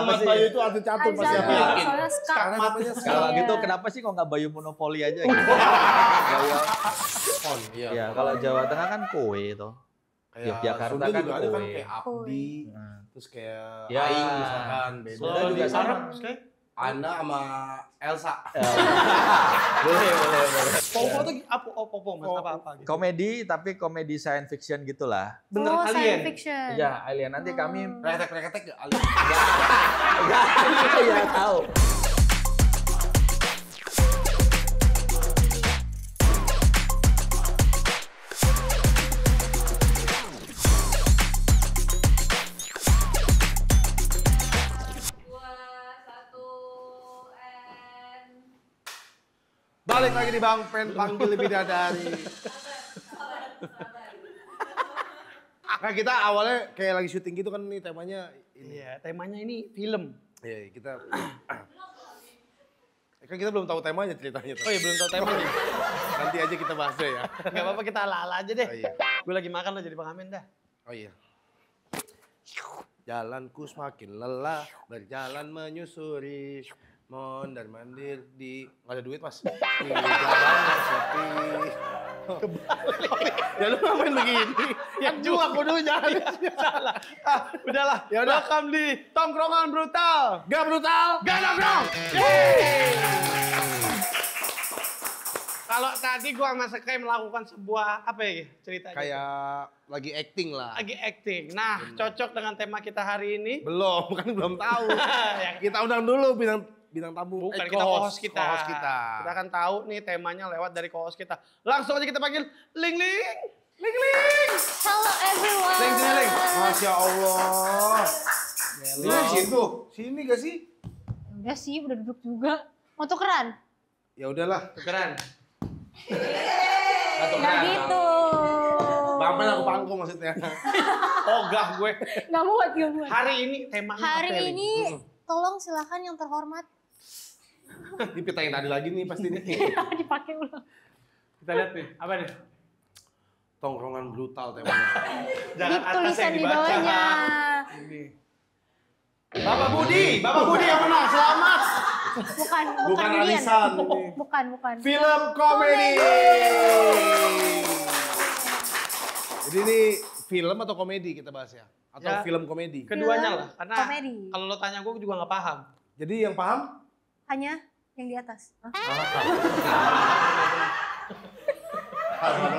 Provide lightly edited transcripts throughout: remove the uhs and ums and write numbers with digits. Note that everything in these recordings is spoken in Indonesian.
Mas Bayu itu atlet catur pasti Soalnya yakin. skakmat. Kalau Iya. gitu kenapa sih kok nggak Bayu Monopoli aja gitu? Jawa. Iya. Ya, kalau Jawa Tengah kan kue itu. Kayak Yogyakarta Sunda kan juga ada kan kue. kayak Abdi, Nah. terus kayak Ya. Aing misalkan beda. Sunda juga di sama. Arab, kayak Anda sama Elsa. Boleh. Popo tuh apa mas apa gitu. Komedi tapi komedi science fiction gitulah. Bener Oh, alien. science fiction. Ya, alien nanti kami Reketek gak? enggak ya tahu. Balik lagi di Bang Pen panggil bidadari. Nah kita awalnya kayak lagi syuting gitu kan nih temanya ini. Iya, temanya ini film. Iya kita. Kan kita belum tahu temanya ceritanya. Oh iya belum tahu temanya. Nanti aja kita bahas deh ya. Gak apa-apa kita ala-ala aja deh. Oh iya. Gue lagi makan lo jadi pengamen dah. Oh iya. Jalanku semakin lelah, berjalan menyusuri mondar mandir di nggak ada duit mas. Di jalan yang sepi. Kebalik. Ya lu ngapain begini? Ya juga kudunya. Salah. Udahlah. Ya udah. Welcome di Tongkrongan Brutal. Gak brutal, Gak nongkrong. Kalau tadi gua sama Sekay melakukan sebuah apa ya ceritanya? kayak lagi acting lah. Lagi acting. Nah, cocok dengan tema kita hari ini. Belum, kan belum tahu. Ya, Kita undang dulu bintang tamu. bukan kita co-host kita. Co-host kita. Kita akan tahu nih temanya lewat dari co-host kita. Langsung aja kita panggil Ling Ling. Ling Ling. Hello everyone. Leng, sini Leng. Masya Allah. Ini situ. Sini gak sih? Udah sih, udah duduk juga. Mau tukeran? Ya udahlah. Tukeran. Nggak gitu. Bapak aku pangku maksudnya. Ogah gue. Nggak muat, nggak muat. Hari ini temanya apa, Hari Ling? ini, tolong silakan yang terhormat. Dipitain tadi lagi nih pasti nih. Dipakai ulang. Kita lihat nih, apa nih? Tongkrongan brutal temanya. Jangan Di atas tulisan yang di dibaca. bawahnya. Ini. Bapak Budi yang menang, selamat. Bukan Bukan Julian. arisan ini. Bukan. Film komedi. Jadi ini film atau komedi kita bahas ya? Atau Ya. film komedi? Keduanya lah, karena Komedi. kalau lo tanya gue juga nggak paham. Jadi yang paham? Hanya yang di atas. Hah?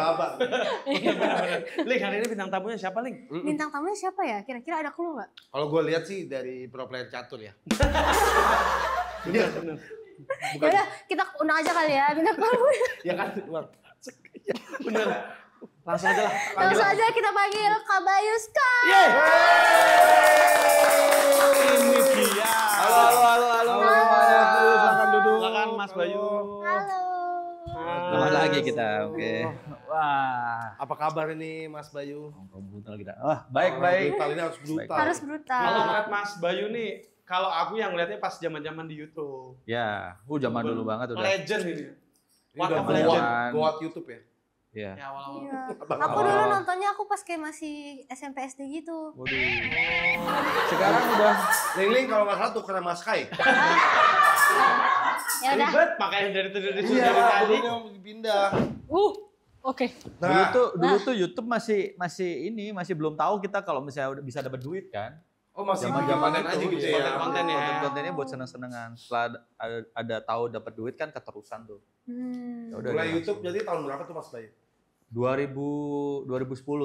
Apa? Ling, hari ini bintang tamunya siapa, Ling? Bintang tamunya siapa ya? Kira-kira ada clue nggak? Kalau gue lihat sih dari pro player catur ya. Iya, benar. Ya udah, kita undang aja kali ya bintang tamu. Ya kan? Bener. Langsung aja lah. Langsung aja kita panggil Kak Bayu Ska. Ini dia. Halo. Silakan duduk. Silakan Mas Bayu. Halo. Selamat lagi kita. Oke. Wah. Apa kabar ini Mas Bayu? Brutal kita. Wah, baik. Brutal ini harus brutal. Harus brutal. Kalau ngeliat Mas Bayu nih, kalau aku yang ngeliatnya pas zaman-zaman di YouTube. Ya, zaman dulu banget udah. Legend ini. Ini udah Warna legend. goat YouTube ya? Iya. Ya, awal-awal. Iya. Abang Aku awal. dulu nontonnya aku pas kayak masih SMP SD gitu. Waduh. Sekarang udah Ling kalau nggak salah tuh kena Mas Kai. Ya udah. Ribet, makanya dari tadi. Iya, mau pindah. Oke. dulu tuh YouTube masih belum tahu kita kalau misalnya udah bisa dapat duit kan. Oh masih Zaman-zaman konten aja itu, gitu iya. ya. Konten ya. Konten-kontennya buat seneng-senengan. Setelah ada tahu dapat duit kan keterusan tuh. Ya udah, Mulai dia YouTube jadi tahun berapa tuh Mas Bayu? 2010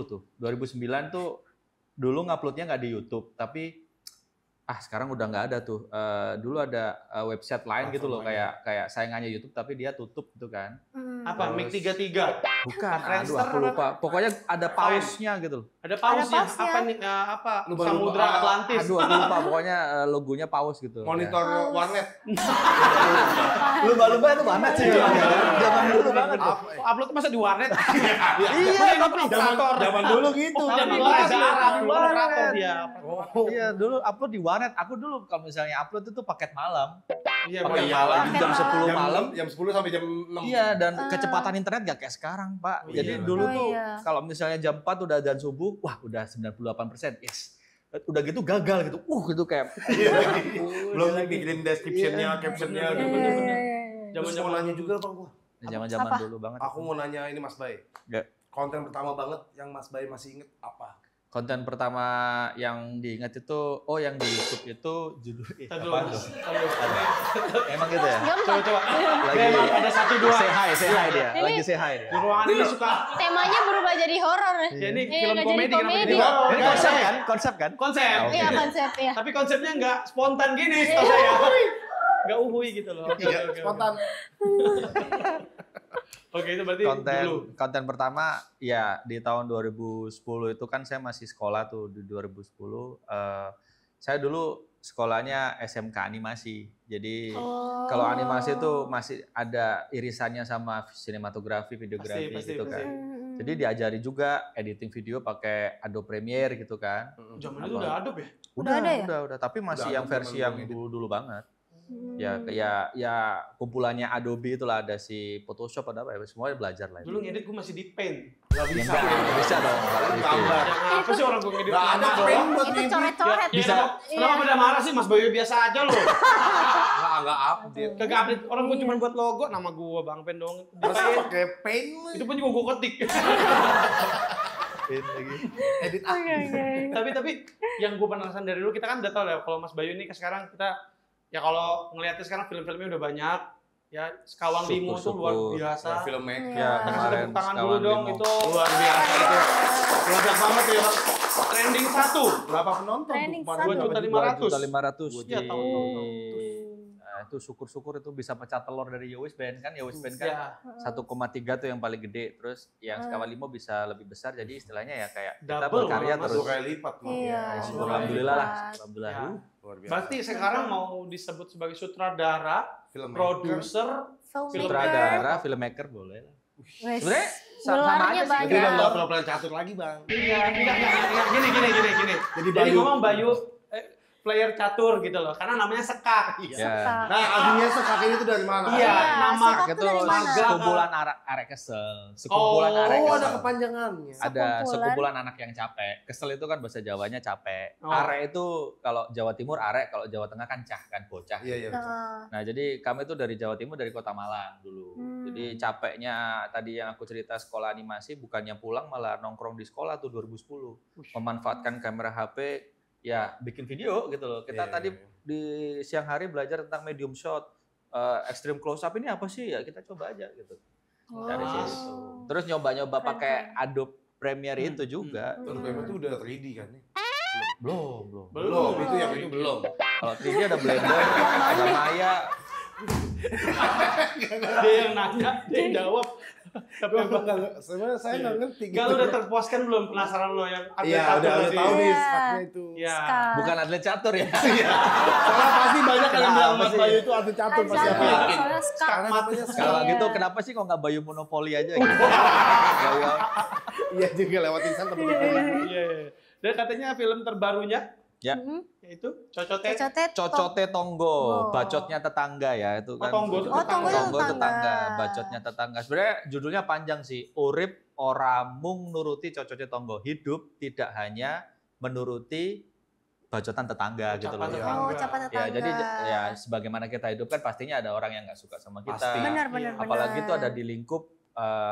tuh. 2009 tuh dulu nguploadnya nggak di YouTube, tapi sekarang udah nggak ada tuh. Dulu ada website lain gitu loh, kayak saingannya YouTube tapi dia tutup gitu kan. Apa? Mic 33? Bukan, Friendster aku lupa. Pokoknya ada pausnya gitu loh. Ada pausnya. pausnya. Apa nih? Apa? Lupa-lupa. Samudra Atlantis. Aduh, aku lupa. Pokoknya logonya paus gitu. Monitor warnet. Lupa itu banget sih. Zaman dulu banget. Upload masa di warnet? Iya, tapi Zaman dulu gitu. Tapi Di warnet. dia. Iya, dulu upload di warnet. Aku dulu kalau misalnya upload itu paket malam. Iya, Paket bener. malam Paket jam 10 malam. Jam 10 sampai jam 6. Iya, dan kecepatan internet gak kayak sekarang, Pak. Oh, iya, Jadi benar. dulu Oh, tuh iya. kalau misalnya jam 4 udah adzan subuh, wah udah 98%. Yes. udah gitu gagal gitu. Gitu kayak Belum mikirin description-nya, caption-nya. Iya, gitu. iya, iya, iya. Terus mau nanya juga bang gua. zaman-zaman Apa? dulu banget. Aku mau nanya ini Mas Bay. Ya. Konten pertama banget yang Mas Bay masih inget apa? Konten pertama yang diingat itu, yang di YouTube itu judul apaan tuh? Emang gitu ya? Gampang. Coba. Lagi Memang ada 1 2. say hi dia. Ini- Lagi say hi dia. Di ruangan ini suka. Temanya berubah jadi horor. Ya ini Iya, film nggak jadi komedi kenapa komedi. jadi horor? Ini konsep kan? Konsep. Oke. Iya konsep ya. Tapi konsepnya nggak spontan gini setahu saya. Nggak uhui gitu loh. Oke, Iya, oke, oke. spontan. Oke, itu berarti dulu. Konten pertama ya di tahun 2010 itu kan saya masih sekolah tuh di 2010. Saya dulu sekolahnya SMK animasi. Jadi Oh. kalau animasi itu masih ada irisannya sama sinematografi, videografi Pasti, gitu pasti. kan. Jadi diajari juga editing video pakai Adobe Premiere gitu kan. Zaman itu udah Adobe ya? Udah ada ya? Udah, tapi masih Udah yang Adobe versi zaman yang edit. dulu-dulu banget. Hmm. Ya kumpulannya Adobe itulah, ada si Photoshop ada apa ya, semuanya belajar lah. Dulu ngedit gue masih di Paint. Gak Ya bisa. enggak bisa dong kalau gitu. Gambar. Yang apa sih orang gue ngedit Gak ada lama pen doang? buat Itu ngedit. coret-coret. Bisa. Iya. Kenapa pada marah sih Mas Bayu biasa aja loh. Nggak update. Kagak update. Orang gue cuma buat logo nama gue Bang Pen doang. Masa pakai pen lu? Itu pun juga gue ketik. Edit Oke, oke. tapi yang gue penasaran dari dulu, kita kan udah tahu lah kalau Mas Bayu ini sekarang kita ya kalau ngelihatnya sekarang film-filmnya udah banyak ya. Sekawang Limo tuh luar Syukur-syukur. biasa. filmmaker. Ya, Kasih kemarin tepuk tangan dulu Sekawang dong, Limo. itu luar biasa itu. Meledak banget ya Bang. Trending 1. Berapa penonton Trending tuh kemarin? 2.500.000. 2.500.000 Iya, tahu. Nah, itu syukur-syukur itu bisa pecah telur dari Yowis Band kan. Yowis Band kan Ya, 1,3 tuh yang paling gede, terus yang Sekawang Limo bisa lebih besar, jadi istilahnya ya kayak kita Double berkarya malah, Mas. terus. 2 kali lipat. Bang. Iya. Ya, Syukur, Dua alhamdulillah lah. kali lipat. Alhamdulillah. Ya. Luar biasa. berarti sekarang mau disebut sebagai sutradara, Filmmaker. produser, Filmmaker. Sutradara, filmmaker boleh lah. Wes. Sebenarnya sama Gelarnya aja sih. banyak. Jadi udah nggak pura-pura catur lagi bang. iya, enggak, gini. Jadi Jadi Bayu. ngomong Bayu player catur gitu loh, karena namanya sekak. Ya. Nah aslinya sekak ini tuh dari mana? Iya, nama sekak Itu tuh dari mana? sekumpulan arek kesel. Sekumpulan arek Oh kesel. ada kepanjangannya. Ada Sekumpulan. sekumpulan anak yang capek. Kesel itu kan bahasa Jawanya capek. Oh. Arek itu kalau Jawa Timur arek, kalau Jawa Tengah kan cah kan bocah. Iya iya. Nah, Nah, jadi kami itu dari Jawa Timur, dari Kota Malang dulu. Jadi capeknya tadi yang aku cerita sekolah animasi, bukannya pulang malah nongkrong di sekolah tuh 2010. Memanfaatkan kamera HP, ya bikin video gitu loh. Kita Iya, tadi iya. di siang hari belajar tentang medium shot, extreme close up ini apa sih ya, kita coba aja gitu. Dari oh. situ. Terus nyoba-nyoba Keren, pakai keren. Adobe Premiere itu juga. Terus Bema tuh udah 3D kan nih? Belum. Belum, itu yang itu belum. Kalau 3D ada Blender, ada Maya. Dia yang nanya, dia yang jawab. Tapi Sebenarnya saya nggak ngerti. Gak lu udah terpuaskan belum, penasaran lo yang Iya catur udah tadi? tahu nih Iya. sekaknya itu. Iya. Sekak. Bukan atlet catur ya. Soalnya pasti banyak yang bilang Kenapa Mas sih? Bayu itu atlet catur pasti Catur, aku yakin. soalnya sekak. Karena namanya Kalau sekak. Iya. gitu kenapa sih kok nggak Bayu Monopoli aja gitu? Bayu Iya juga lewat insan tapi Iya. Dan katanya film terbarunya ya. yaitu Cocote. Cocote. Cocote Tonggo, Oh. bacotnya tetangga ya itu kan. Tonggo itu Oh, Tonggo itu Tonggo tetangga, tetangga. bacotnya tetangga. Sebenarnya judulnya panjang sih. Urip ora mung nuruti cocote Tonggo. Hidup tidak hanya menuruti bacotan tetangga gitu loh. Ucapan Ya. tetangga. Oh, ucapan Ya, tetangga. jadi ya sebagaimana kita hidup kan pastinya ada orang yang nggak suka sama kita. Pasti. Benar, benar, benar. Apalagi itu ada di lingkup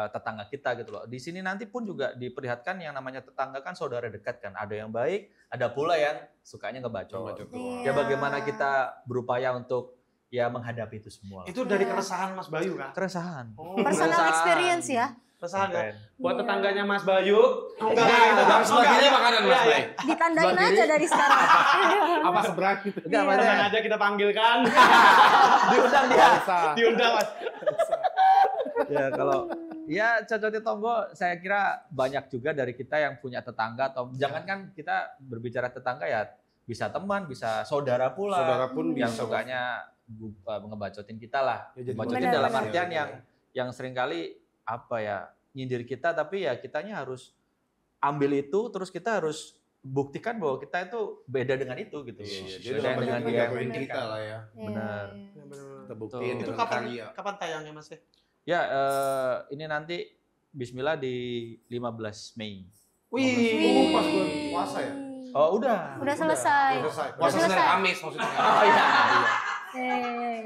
tetangga kita gitu loh. Di sini nanti pun juga diperlihatkan yang namanya tetangga kan saudara dekat kan. Ada yang baik, ada pula yang sukanya ngebacot. Iya. Ya bagaimana kita berupaya untuk ya menghadapi itu semua. Itu dari keresahan Mas Bayu kan? Keresahan. Oh, Personal Keresahan. experience ya. keresahan ya. Keren. Buat Iya. tetangganya Mas Bayu. Enggak, Nah, enggak, harus enggak, bagiannya enggak. makanan Mas Iya, iya. Bay. Ditandain Sebelah aja kiri. dari sekarang. Apa seberang gitu? Enggak, Iya. maksudnya Tenang aja kita panggilkan. diundang dia. Biasa. Diundang Mas. Ya kalau ya cocote Tonggo saya kira banyak juga dari kita yang punya tetangga atau jangankan kita berbicara tetangga ya bisa teman, bisa saudara pula. Saudara pun yang bisa. sukanya ngebacotin kita lah. Ya, jadi Ngebacotin benar, dalam benar. artian Iya, yang seringkali apa ya nyindir kita tapi ya kitanya harus ambil itu terus kita harus buktikan bahwa kita itu beda dengan itu gitu. Iya, Beda jadi dengan dengan dia yang kita menginginkan. lah ya. Benar. Iya. Kita buktiin Itu dengan kapan karya. kapan tayangnya Mas? Ya ini nanti Bismillah di 15 Mei. Wih, Oh, pas bulan puasa ya? Oh, udah. Udah selesai. Selesai. Udah Puasa Senin selesai. Kamis maksudnya. Oh iya.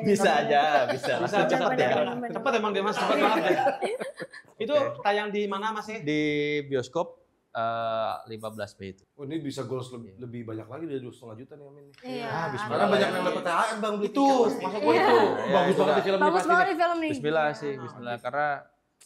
Bisa Bener. aja, bisa. Bisa Langsung cepet ya. bener. Cepet emang dia Mas, cepet banget ya. Itu tayang di mana Mas ya? Di bioskop 15 Mei itu. Oh, ini bisa goals lebih banyak lagi dari 2,5 juta nih Amin. Iya. Ah, bismillah. Karena banyak yang dapat THR Bang beli Itu, tiket. masuk gua itu. Iya, Bagus itu banget dah. di filmnya Bagus pasti banget nih. di film nih. Bismillah sih, bismillah. Karena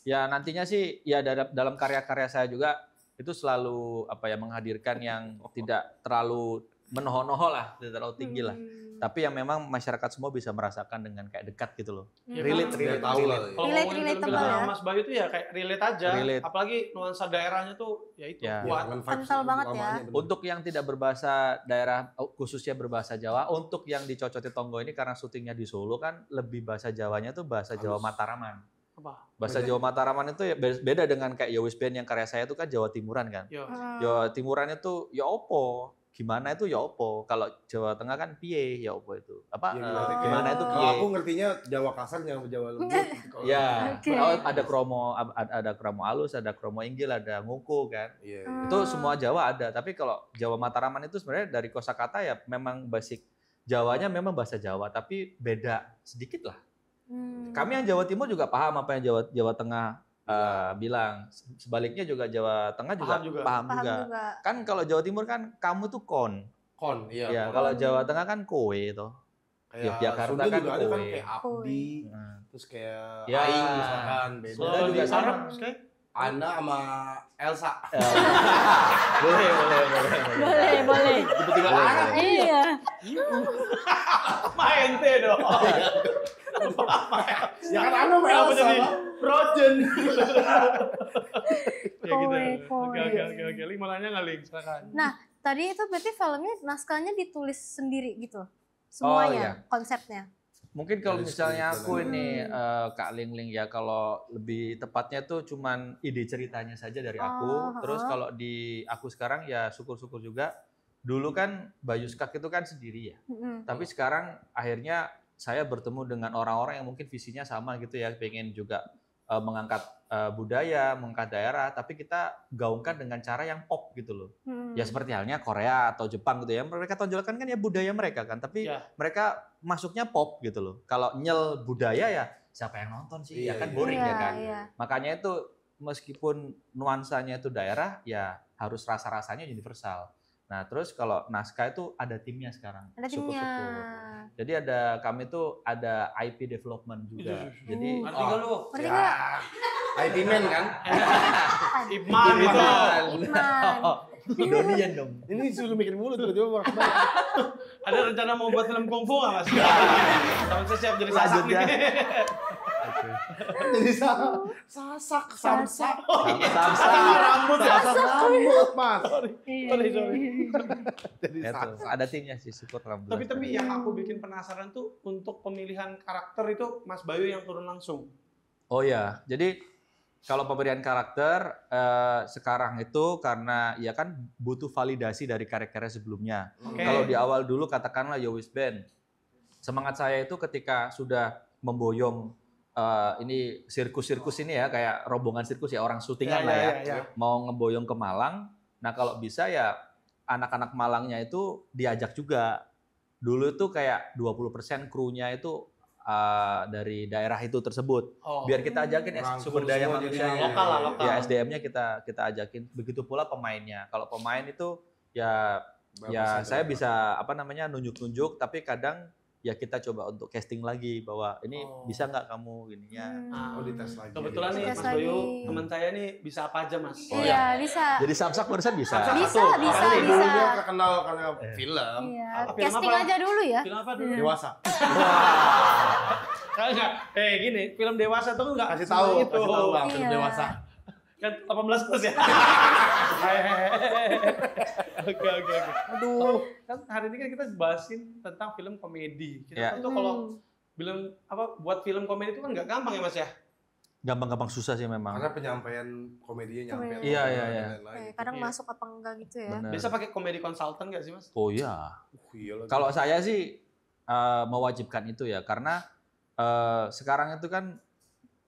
ya nantinya sih ya dalam karya-karya saya juga itu selalu apa ya menghadirkan yang tidak terlalu menohol-nohol lah, tidak terlalu tinggi lah. Tapi yang memang masyarakat semua bisa merasakan dengan kayak dekat gitu loh. Ya, Relate, kan? relate, tahu lah. relate. Kalau Relate, ngomongin relatable film-film ya. Mas Bayu tuh ya kayak relate aja. Relate. Apalagi nuansa daerahnya tuh ya itu Ya. kuat. Dengan vibes Kental banget ya. lamanya, bener. Untuk yang tidak berbahasa daerah khususnya berbahasa Jawa, untuk yang di Cocoti Tonggo ini karena syutingnya di Solo kan lebih bahasa Jawanya tuh bahasa Jawa Halus. Mataraman. Apa? Bahasa Beda. Jawa Mataraman itu ya beda dengan kayak Yowis Band yang karya saya itu kan Jawa Timuran kan. Yo. Jawa Timuran itu ya opo, gimana itu ya opo. Kalau Jawa Tengah kan piye ya opo itu. Apa Iya, gimana itu Kalau piye? aku ngertinya Jawa kasar yang Jawa lembut. Kalau- Ya, Oke. oh, ada kromo halus, ada kromo inggil, ada nguku kan. Iya, Hmm. Itu semua Jawa ada, tapi kalau Jawa Mataraman itu sebenarnya dari kosakata ya memang basic Jawanya memang bahasa Jawa, tapi beda sedikit lah. Kami yang Jawa Timur juga paham apa yang Jawa Tengah bilang. Sebaliknya juga Jawa Tengah juga Paham juga. paham Paham juga. juga. Kan kalau Jawa Timur kan kamu tuh kon. Kon, iya. Ya, kon. kalau Jawa Tengah kan kowe itu. Kayak Yogyakarta Sunda kan juga ada kan kowe. kayak Abdi, terus kayak Ya. Aing misalkan beda. Sunda Kalau juga di sama. Arab, kayak Anda sama Elsa. boleh. Boleh. Tiba-tiba Boleh, Arab. boleh. Iya. main ente dong. Ya kan Anda sama Kenapa Elsa. jadi Bang. Frozen? Ya gitu. Kowe. Oke. Ling mau nanya nggak Ling? Silakan. Nah, tadi itu berarti filmnya naskahnya ditulis sendiri gitu? iya. Semuanya, konsepnya? Mungkin kalau Dari misalnya skrip aku dan ini Kak Ling Ling ya kalau lebih tepatnya tuh cuman ide ceritanya saja dari aku. Oh, Terus heeh. kalau di aku sekarang ya syukur-syukur juga. Dulu kan Bayu Skak itu kan sendiri ya. Tapi sekarang akhirnya saya bertemu dengan orang-orang yang mungkin visinya sama gitu ya, pengen juga mengangkat budaya, mengangkat daerah, tapi kita gaungkan dengan cara yang pop gitu loh. Ya seperti halnya Korea atau Jepang gitu ya. Mereka tonjolkan kan ya budaya mereka kan, tapi Ya. mereka masuknya pop gitu loh. Kalau nyel budaya ya siapa yang nonton sih? Ya Iya, kan iya. boring ya kan. Iya. Makanya itu meskipun nuansanya itu daerah ya harus rasa-rasanya universal. Nah, terus kalau naskah itu ada timnya sekarang. Ada timnya. Syukur-syukur. Jadi kami tuh ada IP development juga. Jadi Ngerti nggak lu? Ngerti Ya. nggak? IT Man kan? Ipman itu. Ipman. Donian dong. Ini suruh mikir mulu tiba-tiba Bang. Ada rencana mau buat film kungfu nggak Mas? Tahun saya siap jadi sasak Lanjut ya. nih. Jadi sasak, samsak. Samsa. Rambut ya. Sasak rambut, Mas. Iya. Sorry. Jadi Itu sasak. ada timnya sih, syukur alhamdulillah. Tapi yang aku bikin penasaran tuh untuk pemilihan karakter itu Mas Bayu yang turun langsung. Oh ya, jadi kalau pemberian karakter sekarang itu karena ya kan butuh validasi dari karya-karya sebelumnya. Oke. Kalau di awal dulu katakanlah Yowis Band, semangat saya itu ketika sudah memboyong ini sirkus-sirkus ini ya kayak rombongan sirkus ya orang syutingan lah ya, mau ngeboyong ke Malang. Nah kalau bisa ya anak-anak Malangnya itu diajak juga. Dulu itu kayak 20% krunya itu dari daerah itu tersebut. Oh. Biar kita ajakin Rangkul sumber daya semua manusia jadi lokal lah, lokal. ya SDM-nya kita ajakin. Begitu pula pemainnya. Kalau pemain itu ya saya bisa nunjuk-nunjuk tapi kadang ya kita coba untuk casting lagi bahwa ini bisa nggak kamu ininya. Oh, dites lagi. Kebetulan nih Dites Mas Bayu, lagi. teman saya nih bisa apa aja Mas? Oh, Iya, bisa. Jadi Samsak barusan bisa. Samsak. Bisa, Satu. bisa, Karena bisa. dulunya terkenal karena film. Iya, Film casting apa? aja dulu ya. Film apa dulu? Dewasa. Enggak. Gini, film dewasa tuh enggak Kasih tahu Bang, film Iya. dewasa. Kan 18 plus ya. Oke. Aduh. Kan hari ini kan kita bahasin tentang film komedi. Kita Ya. tahu tuh kalau buat film komedi itu kan nggak gampang ya Mas ya. Gampang-gampang susah sih memang. Karena penyampaian komedinya nyampe. Iya, iya. Kadang Iya. masuk apa enggak gitu ya. Bener. Biasa pakai komedi konsultan nggak sih Mas? Oh iya. Iya lagi. Kalau saya sih mewajibkan itu ya karena sekarang itu kan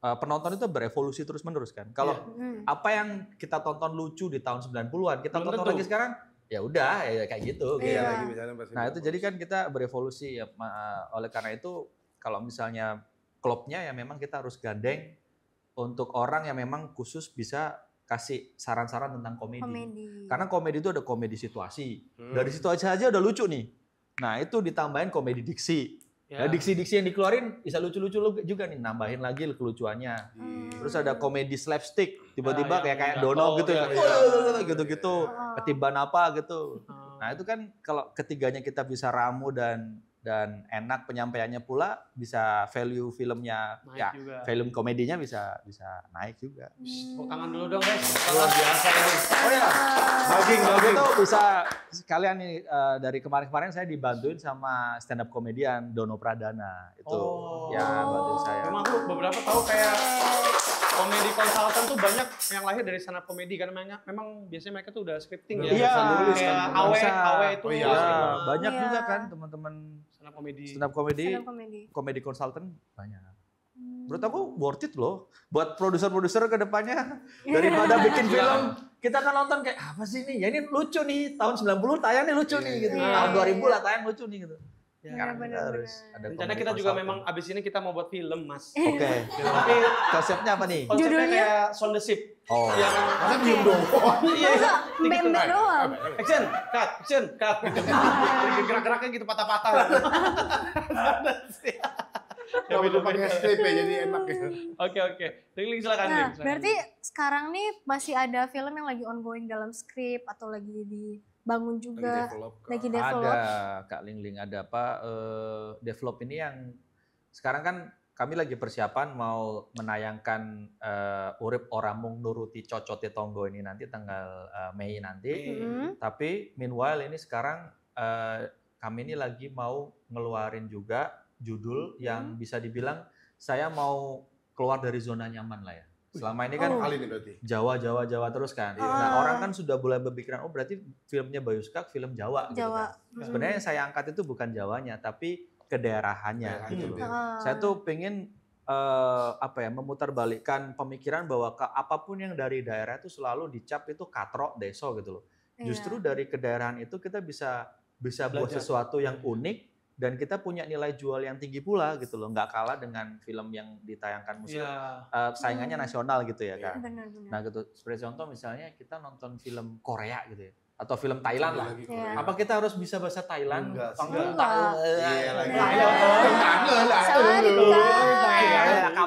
penonton itu berevolusi terus-menerus kan. Kalau apa yang kita tonton lucu di tahun 90-an, kita Belum tonton tentu. lagi sekarang ya udah ya kayak gitu. Iya. gitu. lagi misalnya pasti Nah itu bagus. jadi kan kita berevolusi ya. Oleh karena itu kalau misalnya klubnya ya memang kita harus gandeng untuk orang yang memang khusus bisa kasih saran-saran tentang komedi. Karena komedi itu ada komedi situasi. Dari situ aja udah lucu nih. Nah itu ditambahin komedi diksi. Ya. Nah, diksi-diksi yang dikeluarin bisa lucu-lucu juga nih, nambahin lagi kelucuannya. Terus ada komedi slapstick, tiba-tiba yang kayak jatuh, Dono gitu ya, ya. gitu-gitu, ketiban apa gitu. Nah itu kan kalau ketiganya kita bisa ramu dan enak penyampaiannya pula, bisa value filmnya, Naik ya juga. film komedinya bisa naik juga. Tepuk tangan dulu dong guys. Luar biasa ini. Oh ya, Daging. itu bisa sekalian nih dari kemarin-kemarin saya dibantuin sama stand up komedian Dono Pradana itu ya bantuin saya. Memang aku beberapa tahu kayak komedi konsultan tuh banyak yang lahir dari stand up komedi karena memang biasanya mereka tuh udah scripting ya. Iya, nulis Kayak kan. awe itu Oh iya. sering Ya, banget. banyak Iya. juga kan teman-teman stand up komedi. stand up komedi, Stand up comedy. komedi konsultan banyak. Menurut aku worth it loh buat produser-produser ke depannya daripada bikin film kita kan nonton kayak apa sih ini? Ya ini lucu nih tahun 90 tayang nih lucu nih gitu. Iya. Tahun 2000 lah tayang lucu nih gitu. Ya. Sekarang kita Benar-benar. harus ada Rencana komedi kita juga konsultan. memang abis ini kita mau buat film mas. Oke. Tapi Konsepnya apa nih? konsepnya Judulnya? kayak Sound the Ship. Oh. Yang Masa diem dong. iya. Masa Gitu. mbak doang? Action, cut. Gitu. Gerak-geraknya gitu patah-patah. Gak perlu pakai strip ya, jadi enak ya. Oke. Ling silakan. Nah, Ling, silakan. berarti sekarang nih masih ada film yang lagi ongoing dalam skrip atau lagi dibangun juga, lagi develop. Ada Kak Ling ada apa develop ini yang sekarang kan kami lagi persiapan mau menayangkan Urip Oramung Nuruti Cocote Tonggo ini nanti tanggal Mei nanti. Tapi meanwhile ini sekarang kami ini lagi mau ngeluarin juga judul yang bisa dibilang saya mau keluar dari zona nyaman lah ya. Selama ini kan Kali ini berarti. Jawa terus kan. Nah, orang kan sudah mulai berpikiran oh berarti filmnya Bayu Skak film Jawa gitu Jawa. kan. Sebenarnya yang saya angkat itu bukan Jawanya tapi kedaerahannya gitu loh. Saya tuh pengen memutarbalikkan pemikiran bahwa apapun yang dari daerah itu selalu dicap itu katrok deso gitu loh. Justru dari kedaerahan itu kita bisa buat Belajar. sesuatu yang unik dan kita punya nilai jual yang tinggi pula gitu loh, nggak kalah dengan film yang ditayangkan musik saingannya nasional gitu ya kan. Benar-benar. Nah gitu, seperti contoh misalnya kita nonton film Korea gitu ya, atau film Thailand lah. Iya. Apa kita harus bisa bahasa Thailand? Enggak sih. Enggak. Iya lagi.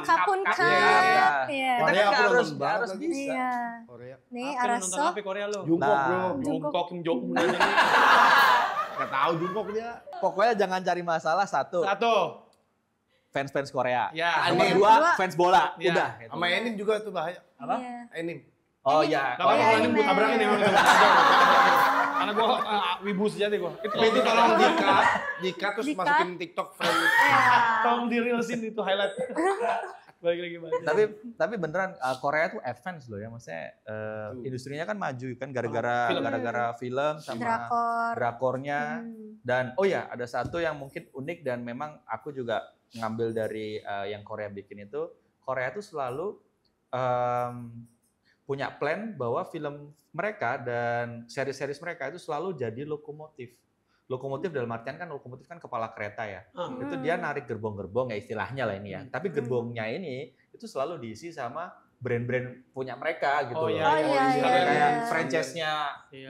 Kapun Iya. kap. Iya. Kita Korea kan aku harus nonton banget lagi. bisa. Iya. Korea. Nih Apa yang nonton Araso. apa Korea lo? Jungkook Nah. bro. Jungkook, Kim Jong Un. Gak tahu Jungkook dia. Pokoknya jangan cari masalah satu, Satu. fans Korea. Ya. Nomor Anim. dua, Dua. fans bola. Iya. Udah. gitu. Sama Enim juga tuh bahaya. Apa? Iya. Enim. Oh ya. Gak apa-apa Iya, kalau ini anime. gue tabrakin ya. Karena gue wibu sejati gue. Itu tolong dikat terus Di-cut. masukin TikTok frame. Iya. Tolong di reelsin itu highlight. Balik lagi. Tapi beneran Korea tuh advance loh ya, maksudnya industrinya kan maju kan gara-gara film sama Drakor. drakornya. Hmm. Dan oh ya ada satu yang mungkin unik dan memang aku juga ngambil dari yang Korea bikin itu, Korea tuh selalu punya plan bahwa film mereka dan seri-series mereka itu selalu jadi lokomotif. Lokomotif dalam artian kan lokomotif kan kepala kereta ya. Itu dia narik gerbong-gerbong ya istilahnya lah ini ya. Tapi gerbongnya ini itu selalu diisi sama brand-brand punya mereka gitu Oh, loh. iya, Oh, iya, Kayak iya. franchise-nya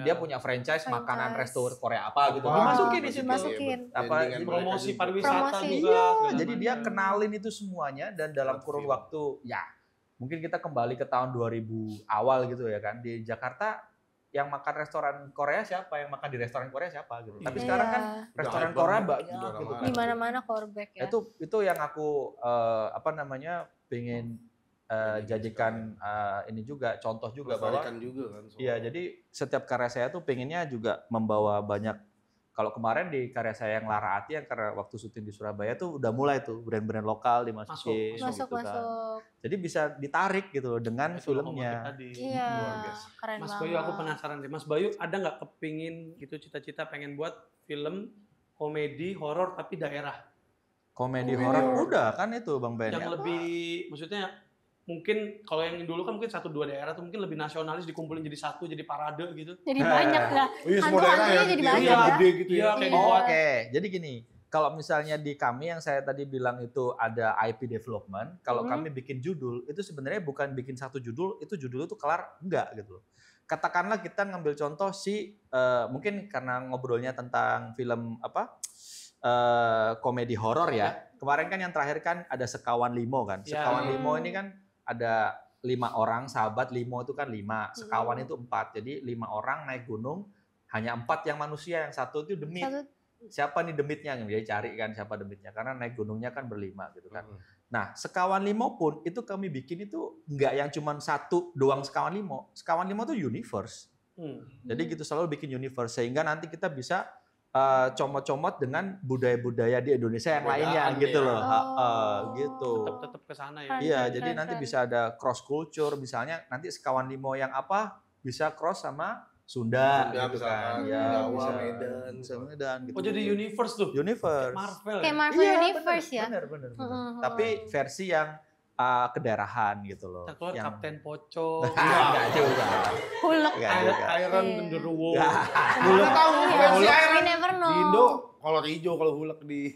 dia punya franchise makanan resto Korea apa gitu. Wah, Dimasukin di situ. Dimasukin. Apa Promosi pariwisata Promosi. juga. Iya, segala jadi dia macam. kenalin itu semuanya dan dalam kurun waktu ya mungkin kita kembali ke tahun 2000 awal gitu ya kan di Jakarta yang makan restoran Korea siapa, yang makan di restoran Korea siapa gitu. Tapi Iya. sekarang kan restoran Udah Korea banget. banyak Udah gitu lama. kan. Di mana-mana callback ya. Itu yang aku pengen jadikan ini juga contoh juga bahwa Melestarikan juga kan. iya, jadi setiap karya saya tuh pengennya juga membawa banyak. Kalau kemarin di karya saya yang Lara Ati yang karena waktu syuting di Surabaya tuh udah mulai tuh brand-brand lokal dimasukin Masuk. gitu kan. Jadi bisa ditarik gitu loh dengan Itu filmnya. lokomotif tadi. Iya. Luar biasa. Keren Mas banget. Bayu aku penasaran deh. Mas Bayu ada nggak kepingin gitu cita-cita pengen buat film komedi horor tapi daerah Komedi horor udah kan itu Bang Ben. yang lebih maksudnya mungkin kalau yang dulu kan mungkin 1-2 daerah tuh mungkin lebih nasionalis dikumpulin jadi satu, jadi parade gitu. Jadi banyak lah. Oh iya, semua daerah ya, jadi gitu banyak ya, ya. gede gitu ya. Iya, kayak Iya. dibuat. Oke, jadi gini, kalau misalnya di kami yang saya tadi bilang itu ada IP development, kalau kami bikin judul itu sebenarnya bukan bikin satu judul, itu judul itu kelar enggak gitu loh. Katakanlah kita ngambil contoh mungkin karena ngobrolnya tentang film komedi horor ya. Kemarin kan yang terakhir kan ada Sekawan Limo kan. Ya. Sekawan Limo ini kan ada 5 orang, sahabat Limo itu kan 5, sekawan itu 4. Jadi 5 orang naik gunung, hanya 4 yang manusia, yang 1 itu demit. Siapa nih demitnya? Dia cari kan siapa demitnya, karena naik gunungnya kan berlima gitu kan. Nah, Sekawan Limo pun itu kami bikin itu nggak yang cuma 1 doang Sekawan Limo. Sekawan Limo itu universe. Jadi gitu selalu bikin universe sehingga nanti kita bisa comot-comot dengan budaya-budaya di Indonesia yang lainnya gitu loh. Gitu. Tetap ke sana ya. Iya, jadi nanti bisa ada cross culture, misalnya nanti Sekawan Limo yang apa bisa cross sama Sunda gitu kan. Ya, Jawa, bisa Medan gitu. Oh jadi universe tuh. Universe. Marvel. Kayak Marvel Universe ya. Bener. Tapi versi yang kedaerahan gitu loh. Kita keluar Yang Kapten Poco. enggak juga. Hulk. Enggak juga. Iron Iya. Genderuwo. Hulk tahu, Iya, Hulk we never know. di Indo kolor hijau, kalau Hulk di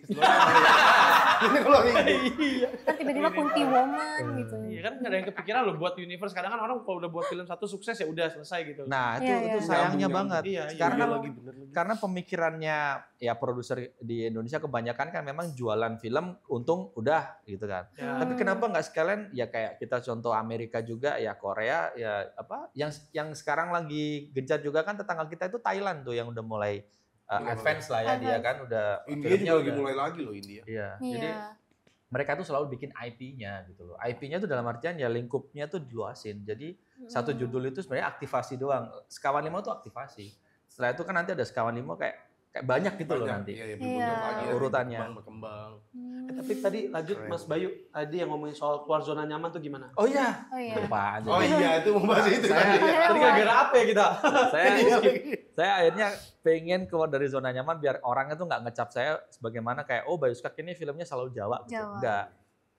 ini kolor hijau. Ntar tiba-tiba Kunti Woman gitu. Iya kan nggak ada yang kepikiran loh buat universe. Kadang kan orang kalau udah buat film satu sukses ya udah selesai gitu. Nah, Iya, itu iya. sayangnya Nyambung, banget. Iya, Karena lagi bener lagi. karena pemikirannya ya produser di Indonesia kebanyakan kan memang jualan film untung udah gitu kan. Ya. Tapi kenapa nggak sekalian ya kayak kita contoh Amerika juga ya Korea ya apa yang sekarang lagi gencar juga kan tetangga kita itu Thailand tuh yang udah mulai advance lah ya dia kan udah India filmnya juga lagi udah- mulai lagi loh India. Iya. Iya. Jadi mereka tuh selalu bikin IP-nya gitu loh. IP-nya tuh dalam artian ya lingkupnya tuh diluasin. Jadi satu judul itu sebenarnya aktivasi doang. Sekawan Limo tuh aktivasi. Setelah itu kan nanti ada Sekawan Limo kayak banyak gitu loh nanti. Iya, Iya. lagi Urutannya. berkembang. Tapi tadi lanjut Keren. Mas Bayu tadi yang ngomongin soal keluar zona nyaman tuh gimana? Oh iya. Oh iya. Lupa aja. Oh iya, itu mau bahas itu Saya- tadi. Tadi gara-gara apa ya kita? saya akhirnya pengen keluar dari zona nyaman biar orangnya tuh nggak ngecap saya sebagaimana kayak oh Bayu Skak ini filmnya selalu Jawa gitu. Jawa. Enggak.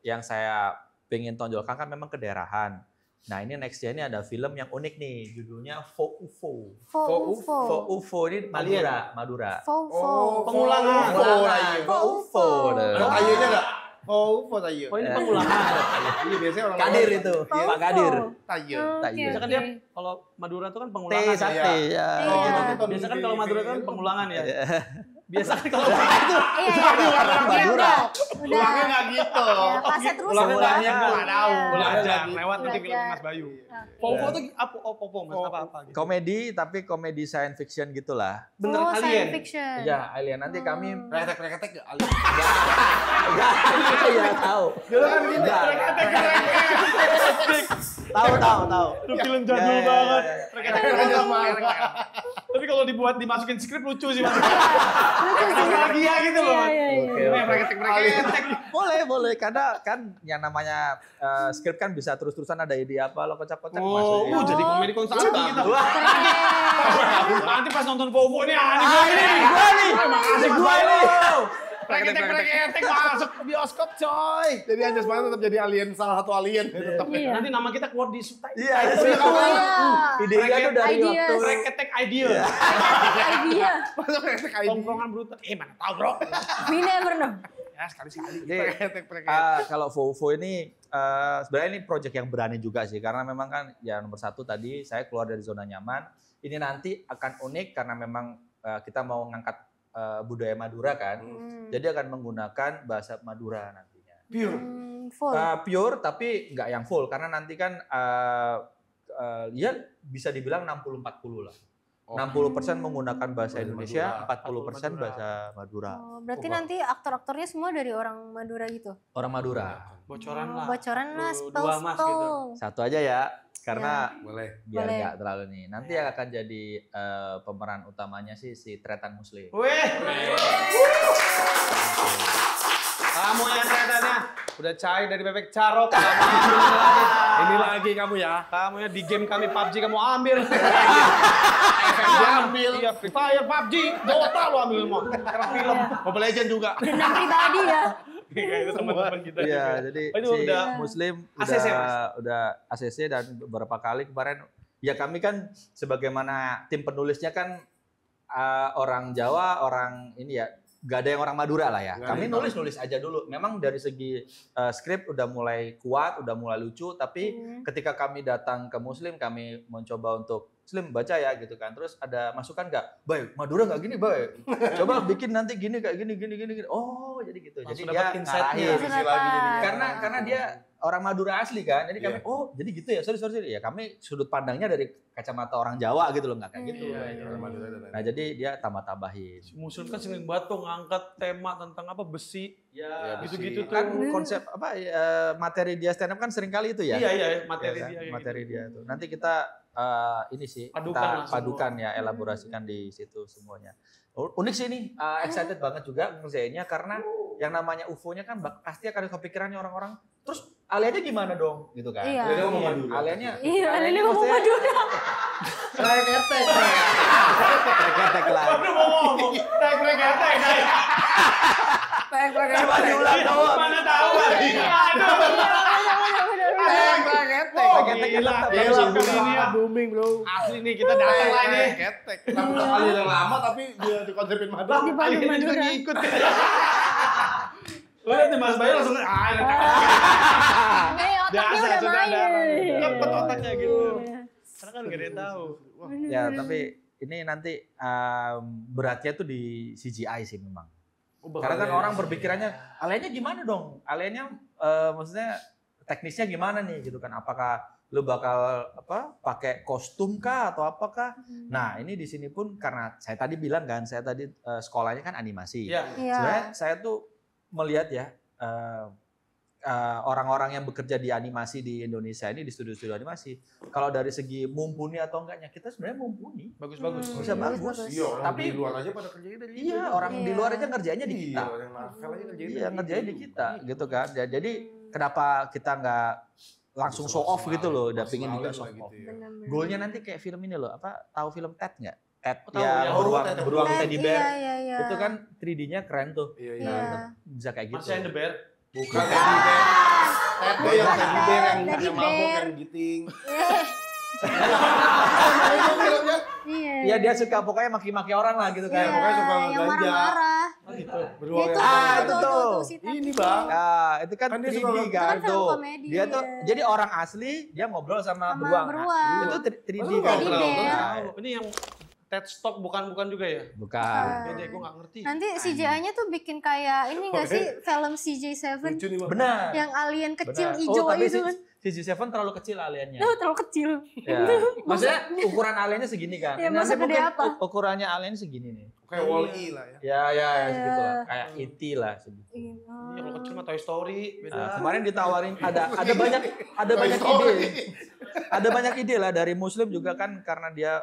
Yang saya pengen tonjolkan kan memang kedaerahan. Nah ini nextnya ini ada film yang unik nih judulnya Fo UFO. Fo Fo UFO ini Madura. Fo. Pengulangan. Fo UFO. Ada tayunya enggak? Oh, apa tayu? Oh ini pengulangan. Iya, biasanya orang Kadir itu, Pak Kadir. Tayu. Iya. Biasa kan dia kalau Madura tuh kan T pengulangan. sate ya. Iya. gitu. Biasa kan kalau Madura kan pengulangan ya. Biasa kan kalau Iya, iya. Madura. Udah. Enggak gitu. Ya, pasnya terus Ulangnya udah. banyak, gua nggak tahu. Iya. Belajar Iya. lewat nanti film Belajar. Mas Bayu. Oke. Popo tuh apa? Popo Mas apa gitu. Komedi tapi komedi science fiction gitulah. Bener Oh, alien. science fiction. Iya, alien nanti kami Retek-retek enggak? Iya tahu. Dulu kan gitu. Enggak. Tahu. Itu film Ya, jadul ya, banget. ya, ya. Retek-retek. Tapi kalau dibuat dimasukin skrip lucu sih Mas. Nostalgia gitu loh. Mas. Iya, iya, Oke, iya. oke. Reketek. Boleh karena kan yang namanya skrip kan bisa terus-terusan ada ide apa lo kocak-kocak Oh, masukin. jadi komedi konstan kita. Wah, Nanti pas nonton Popo nih aneh gua nih. Makasih Gua nih. Retek-retek masuk bioskop coy. Jadi Anjas Mana tetap jadi alien, salah satu alien tetap. Iya. Nanti nama kita keluar di subtitle. Iya, Iya. idenya tuh dari Ideas. waktu Reketek idea. Idea. Masuk retek ID. Tongkrongan brutal. Mana tahu bro. We never know. Ya sekali-sekali. Jadi, Retek-retek. kalau Fofo ini sebenarnya ini project yang berani juga sih karena memang kan ya nomor satu tadi saya keluar dari zona nyaman. Ini nanti akan unik karena memang kita mau ngangkat budaya Madura kan. Jadi akan menggunakan bahasa Madura nantinya. Pure. Full. Pure tapi nggak yang full karena nanti kan ya bisa dibilang 60-40 lah. 60% menggunakan bahasa Bahasa Indonesia, Madura. 40% bahasa Madura. Oh, berarti Oh, nanti aktor-aktornya semua dari orang Madura gitu. Orang Madura. Bocoran Oh, lah. bocoran lah, Dua mas gitu. spill. Satu aja ya, karena Boleh. biar Boleh. nggak terlalu nih. Nanti yang akan jadi pemeran utamanya sih si Tretan Muslim. Weh. Kamu yang kelihatannya udah cair dari bebek carok. Kamu ambil lagi. Ini lagi kamu ya. Kamu ya di game kami PUBG kamu ambil. FMJ ambil. Iya, Free Fire, PUBG, Dota lu ambil semua. Sekarang film. Mobile Legend juga. Dendam pribadi ya. Kayak itu teman-teman kita Iya, juga. jadi Oh, itu si udah Muslim ACC, Mas? udah ACC dan beberapa kali kemarin ya kami kan sebagaimana tim penulisnya kan orang Jawa, orang ini ya gak ada yang orang Madura lah ya. Nggak Kami ada yang nulis aja dulu. Memang dari segi skrip udah mulai kuat, udah mulai lucu, tapi ketika kami datang ke Muslim, kami mencoba untuk Muslim baca ya gitu kan. Terus ada masukan nggak? Baik, Madura nggak gini, baik. Coba bikin nanti gini kayak gini. Oh, jadi gitu. Langsung Jadi dapat dia insight-nya. ngarahin. Langsung lagi jadi. Karena dia orang Madura asli kan. Jadi kami Iya. oh, jadi gitu ya. Sorry. Ya kami sudut pandangnya dari kacamata orang Jawa gitu loh, nggak kayak gitu. Iya, Gitu. orang Madura dan Nah, jadi dia tambah-tambahin. Muslim kan sering banget tuh ngangkat tema tentang apa besi. Ya, gitu-gitu tuh. kan konsep apa materi dia stand up kan sering kali itu ya. Iya, materi Ya kan? dia. kayak Materi gitu. dia tuh. Nanti kita ini sih Padukan kita langsung. padukan ya, elaborasikan di situ semuanya. Unik sih ini, excited banget juga ngerjainnya karena yang namanya UFO-nya kan pasti akan kepikirannya orang-orang. Terus aliannya gimana dong, gitu kan? Iya. Aliannya ngomong Madura. Aliannya, Iya, ini ngomong Madura. Kayak ketek. ketek lah. Aduh mau ngomong, tek. Coba diulang dong. Mana tahu? Aduh. Ketek Gila, tetap dia langsung sampai ini ya. booming bro. Asli nih kita datang lah ini. Ketek. Tapi kali yang lama tapi dia dikonsepin Madura. Di Bandung Akhirnya juga Madura. ngikut. Lu lihat nih Mas Bayu langsung Nih, otaknya udah sudah ada. main. Cepet otaknya gitu. Iya. Karena kan gak ada yang tahu. Ya, tapi ini nanti beratnya tuh di CGI sih memang. Karena kan orang berpikirannya, aliennya gimana dong? Aliennya maksudnya teknisnya gimana nih gitu kan? Apakah lu bakal pakai kostum kah atau apakah? Nah, ini di sini pun karena saya tadi bilang kan, saya tadi sekolahnya kan animasi. Iya. Iya. Sebenarnya saya tuh melihat ya orang-orang yang bekerja di animasi di Indonesia ini di studio-studio animasi, kalau dari segi mumpuni atau enggaknya, kita sebenarnya mumpuni. Bagus-bagus. Bisa bagus. Iya, orang Tapi- di luar aja pada kerjanya dari Iya, orang di Iya. luar aja ngerjainnya di Iya, kita. orang Marvel aja kerjanya Iya, ngerjain di kita gitu kan. Jadi kenapa kita nggak langsung show off gitu loh, udah pingin juga show off. ya. Benar-benar. Goalnya nanti kayak film ini loh, tahu film Ted nggak? Ted Oh, tahu, ya ya. beruang Ted, teddy bear. Iya. Itu kan 3D-nya keren tuh. Iya, Iya. iya. Bisa kayak gitu. Masih and the Bear. Bukan teddy bear. Teddy yang teddy bear Teddy yang mabok bear. yang giting. Iya. Itu filmnya. Iya. Iya, dia suka pokoknya maki-maki orang lah gitu kan. Iya, pokoknya suka yang ngeganja. marah-marah. Oh gitu. Beruang Itu yang itu tuh. si Ted Ini, itu. Bang. Nah, itu kan Kan dia 3D suka- kan Itu kan film tuh. komedi, Dia tuh ya. jadi orang asli, dia ngobrol sama Sama beruang. beruang. Itu 3D Lu kan. Teddy tahu, bear. Nah, Ini yang TED Talk bukan juga ya? bukan. Beda, gue gak ngerti. Nanti CGI-nya tuh bikin kayak ini nggak sih film CJ7 lucu nih, Bang. Benar. yang alien kecil Benar. hijau tapi itu kan? CG7 terlalu kecil aliennya. Tuh terlalu kecil. Ya. Maksudnya ukuran aliennya segini kan. Ya, Nanti masa gede mungkin apa? ukurannya alien segini nih. Kayak Wall-E lah ya. Ya Iya. segitu lah. Kayak E.T. lah segitu. Iya. Iya, kalau kecil mah Toy Story, beda. Nah, kemarin ditawarin ada banyak Toy ide. Story. Ada banyak ide lah dari Muslim juga kan karena dia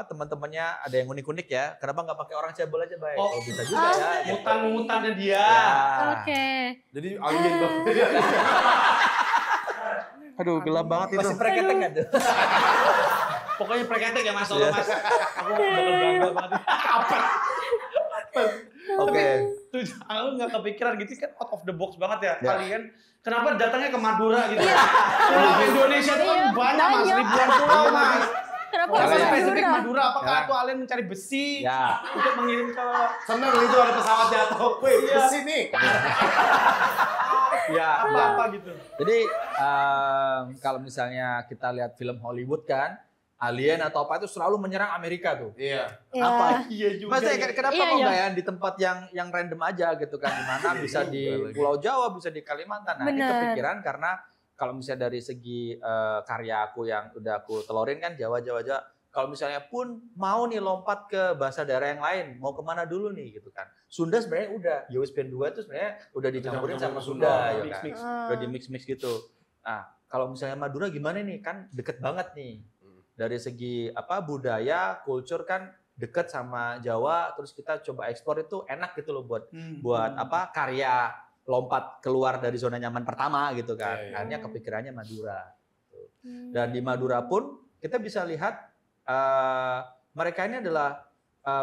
teman-temannya ada yang unik-unik ya. Kenapa nggak pakai orang cebol aja baik? Oh. Oh, bisa juga ya. gitu. Mutan-mutannya dia. Ya. Oke. Jadi alien banget. Aduh, gelap banget itu. Masih preketek nggak tuh? Pokoknya preketek ya Mas, Iya. tolong Mas. Aku bakal bangga banget. Apa? Oke. Tuh, aku nggak kepikiran gitu kan out of the box banget ya, Ya. kalian. Kenapa datangnya ke Madura gitu? Iya. Pulau Indonesia itu kan Iya, banyak Mas, banyak. ribuan pulau Mas. Kenapa Kalau harus spesifik Madura? Madura, apakah Ya. itu kalian mencari besi Ya. untuk mengirim ke Seneng itu ada pesawat jatuh. Wih, Iya. ke sini. Ya. apa-apa gitu? Jadi kalau misalnya kita lihat film Hollywood kan, alien atau apa itu selalu menyerang Amerika tuh. Iya. Ya. Apa? Iya juga. Mas, ya. kenapa Iya, kok iya. nggak ya di tempat yang random aja gitu kan? Di mana bisa di Pulau Jawa, bisa di Kalimantan. Nah, ini Bener. kepikiran karena kalau misalnya dari segi karya aku yang udah aku telorin kan Jawa. Kalau misalnya pun mau nih lompat ke bahasa daerah yang lain, mau kemana dulu nih gitu kan? Sunda sebenarnya udah, USBN 2 itu sebenarnya udah dicampurin sama Sunda, ya kan? Mix-mix. Udah di mix gitu. Nah, kalau misalnya Madura gimana nih? Kan deket banget nih. Dari segi budaya, culture kan deket sama Jawa, terus kita coba ekspor itu enak gitu loh buat karya lompat keluar dari zona nyaman pertama gitu kan. Iya, iya. Akhirnya kepikirannya Madura. Hmm. Dan di Madura pun kita bisa lihat mereka ini adalah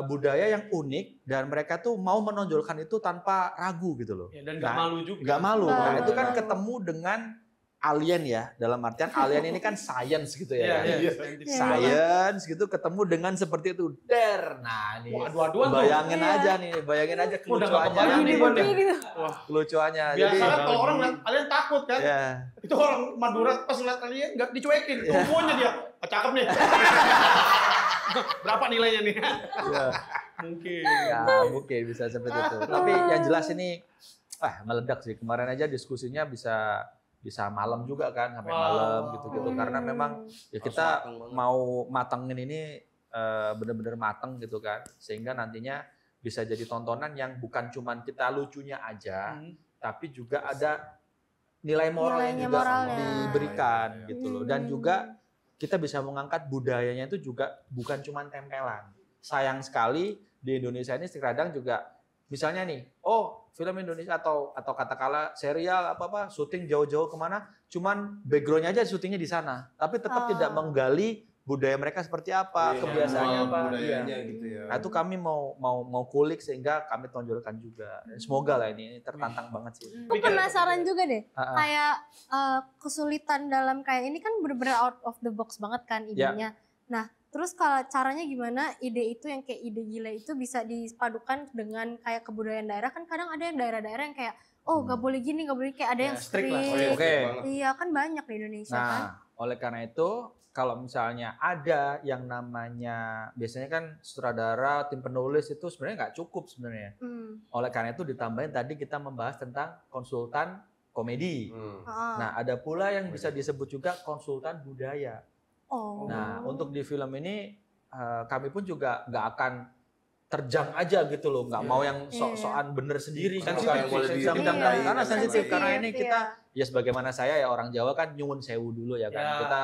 budaya yang unik dan mereka tuh mau menonjolkan itu tanpa ragu gitu loh. Ya, dan nggak malu juga. Nggak malu. Nah, Nggak itu kan malu. ketemu dengan alien ya. Dalam artian alien ini kan science gitu ya. Iya. Science gitu ketemu dengan seperti itu. Nah, ini Wah, adu-aduan tuh. bayangin Iya. aja nih, bayangin aja Udah nggak kelucuannya. kebayang nih gua nih. gitu. Wah, Kelucuannya. biasa Jadi kan kalau orang ngeliat kalian takut kan. ya. Itu orang Madura pas ngeliat kalian nggak dicuekin. Tungguannya dia. Oh, cakep nih. Berapa nilainya nih? Ya. Mungkin. Ya, mungkin bisa seperti itu. Tapi yang jelas ini meledak sih. Kemarin aja diskusinya bisa malam juga kan, sampai Wow. malam gitu-gitu. Karena memang ya Harus kita mateng banget. mau matengin ini bener-bener mateng gitu kan. Sehingga nantinya bisa jadi tontonan yang bukan cuman kita lucunya aja, tapi juga ada nilai moral yang Nilainya juga moralnya. diberikan gitu loh. Dan Hmm. juga kita bisa mengangkat budayanya itu juga bukan cuman tempelan. Sayang sekali di Indonesia ini terkadang juga misalnya nih, film Indonesia atau katakanlah serial apa syuting jauh-jauh kemana, cuman backgroundnya aja syutingnya di sana, tapi tetap tidak menggali budaya mereka seperti apa, Iya, kebiasaannya apa. budayanya Iya. gitu ya. Nah, itu kami mau kulik sehingga kami tonjolkan juga. Semoga lah ini tertantang banget sih. Aku penasaran juga deh, Ah, ah. kayak kesulitan dalam kayak ini kan bener-bener out of the box banget kan idenya. Nah, terus kalau caranya gimana ide itu yang kayak ide gila itu bisa dipadukan dengan kayak kebudayaan daerah, kan kadang ada yang daerah-daerah yang kayak nggak boleh gini, nggak boleh kayak ada Ya, yang strict lah. strict. Oke. Iya kan banyak di Indonesia kan. Nah, oleh karena itu, kalau misalnya ada yang namanya, biasanya kan sutradara, tim penulis itu sebenarnya nggak cukup sebenarnya. Oleh karena itu ditambahin tadi kita membahas tentang konsultan komedi. Nah, ada pula yang bisa disebut juga konsultan budaya. Nah, untuk di film ini kami pun juga nggak akan terjang aja gitu loh, nggak mau yang sok-sokan bener sendiri. Sensitif Kan, boleh sensitif. ditandai. Karena sensitif, karena ini Iya. kita ya sebagaimana saya ya orang Jawa kan nyuwun sewu dulu ya kan. Ya. Kita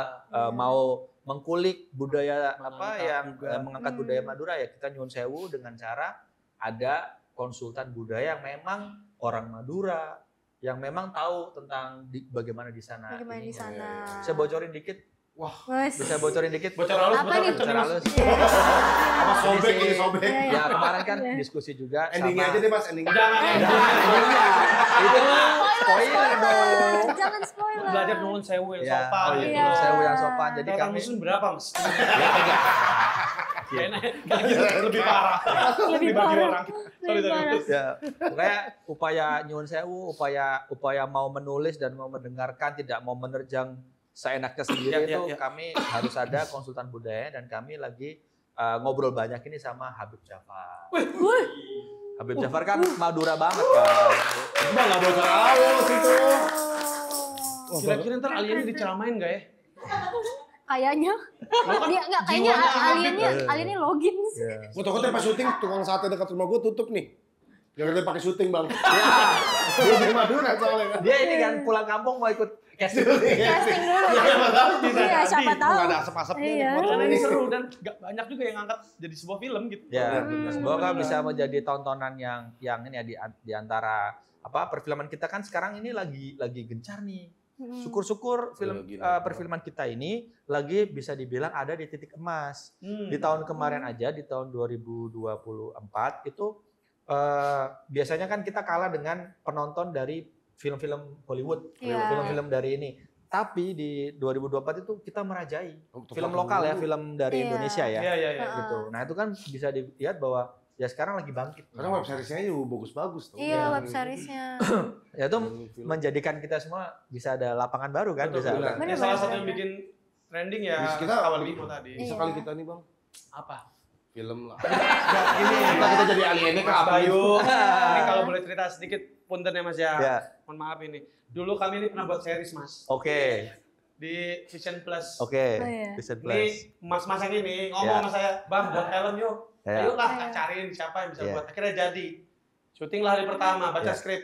mau mengkulik budaya Mengangkat yang juga. mengangkat budaya Madura ya kita nyuwun sewu dengan cara ada konsultan budaya yang memang orang Madura yang memang tahu tentang bagaimana di sana. Bagaimana di ininya. sana. Bisa bocorin dikit? Wes. Bisa bocorin dikit? Bocor halus, Apa nih? Bocor halus. Apa sobek ini sobek? Iya, iya. Ya kemarin kan diskusi juga Endingnya sama aja deh mas, endingnya. Jangan itu spoiler dong. Jangan spoiler. belajar nuwun sewu yang Ya, sopan. oh gitu. iya, Iya. nuwun sewu yang sopan. Jadi Total kami musun berapa mas? ya, enggak. Kayaknya lebih parah. Lebih Dibagi parah. orang. Lebih parah. Ya, pokoknya upaya nyuwun sewu, upaya mau menulis dan mau mendengarkan, tidak mau menerjang seenaknya sendiri Ya, itu ya. kami harus ada konsultan budaya dan kami lagi ngobrol banyak ini sama Habib Jafar. Habib Jafar kan Madura banget kan. Mbak nggak bocor halus itu. Kira-kira ntar aliennya diceramain nggak ya? Kayaknya. Dia enggak kayaknya jiwanya aliennya login. Gue takutnya pas syuting tukang sate dekat rumah gue tutup nih. Gara-gara pakai syuting bang. Dia dari Madura soalnya kan. Dia ini kan pulang kampung mau ikut casting. Casting dulu. Siapa tahu bisa Iya, jadi. siapa tahu. Nggak ada asap-asapnya. Iya. Karena ini seru dan nggak banyak juga yang ngangkat jadi sebuah film gitu. Ya, Hmm. semoga bisa menjadi tontonan yang ini ya di antara perfilman kita kan sekarang ini lagi gencar nih. Syukur-syukur film Gila. perfilman kita ini lagi bisa dibilang ada di titik emas. Di tahun kemarin aja di tahun 2024 itu biasanya kan kita kalah dengan penonton dari film-film Hollywood, Iya. film-film dari ini. Tapi di 2024 itu kita merajai Untuk film waktu lokal ya, dulu. film dari Iya. Indonesia ya. Iya, iya, iya. Gitu. Nah, itu kan bisa dilihat bahwa ya sekarang lagi bangkit. Karena web seriesnya juga bagus-bagus tuh. Iya, web seriesnya. Ya itu Film. menjadikan kita semua bisa ada lapangan baru kan, bisa. betul. Ya, salah satu yang bikin trending ya Bisa kita awal Bimo tadi. Bisa Iya. kali kita nih bang, Apa? film lah. Nggak, ini Kita jadi aliennya ke Mas apa? Bayu. Ini kalau boleh cerita sedikit punten ya Mas ya. Ya. Mohon maaf ini. Dulu kami ini pernah buat series Mas Oke. di Vision Plus. Oke. Oh, iya. Vision Ini Plus. mas-mas yang ini ngomong Ya. sama saya, "Bang, buat film yuk." Ya. Ayo lah, Ya. cariin siapa yang bisa Ya. buat. Akhirnya jadi. Syuting lah hari pertama, baca Ya. skrip.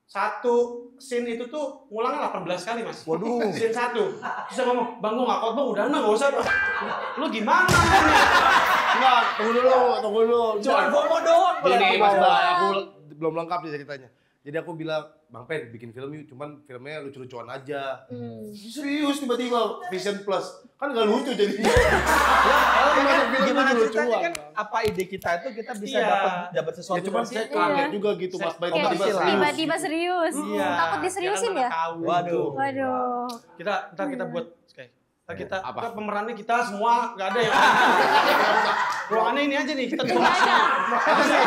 Satu scene itu tuh ngulangnya 18 kali Mas. Waduh. Scene 1. Terus saya ngomong, "Bang, gua nggak kuat bang, udah nggak usah bang." Lu gimana? Enggak, tunggu dulu. Cuma FOMO doang. Gini Mas. mas Bay, aku belum lengkap nih ceritanya. Jadi aku bilang, Bang Pen bikin film yuk, cuman filmnya lucu-lucuan aja. Hmm. Serius tiba-tiba Vision Plus. Kan gak lucu jadinya. Gimana lucu-lucuan, ceritanya kan Bang. apa ide kita itu kita bisa Iya. dapat Ya sesuatu cuman dari saya situ. kaget Iya. juga gitu Mas Bay Kayak tiba-tiba serius. tiba-tiba serius. Iya. Takut diseriusin Jangan ya? tahu. Waduh. Waduh. Ntar kita buat kayak ntar kita Apa? ntar pemerannya kita semua nggak ada ya. Ruangannya ini aja nih kita tutup. Nggak ada.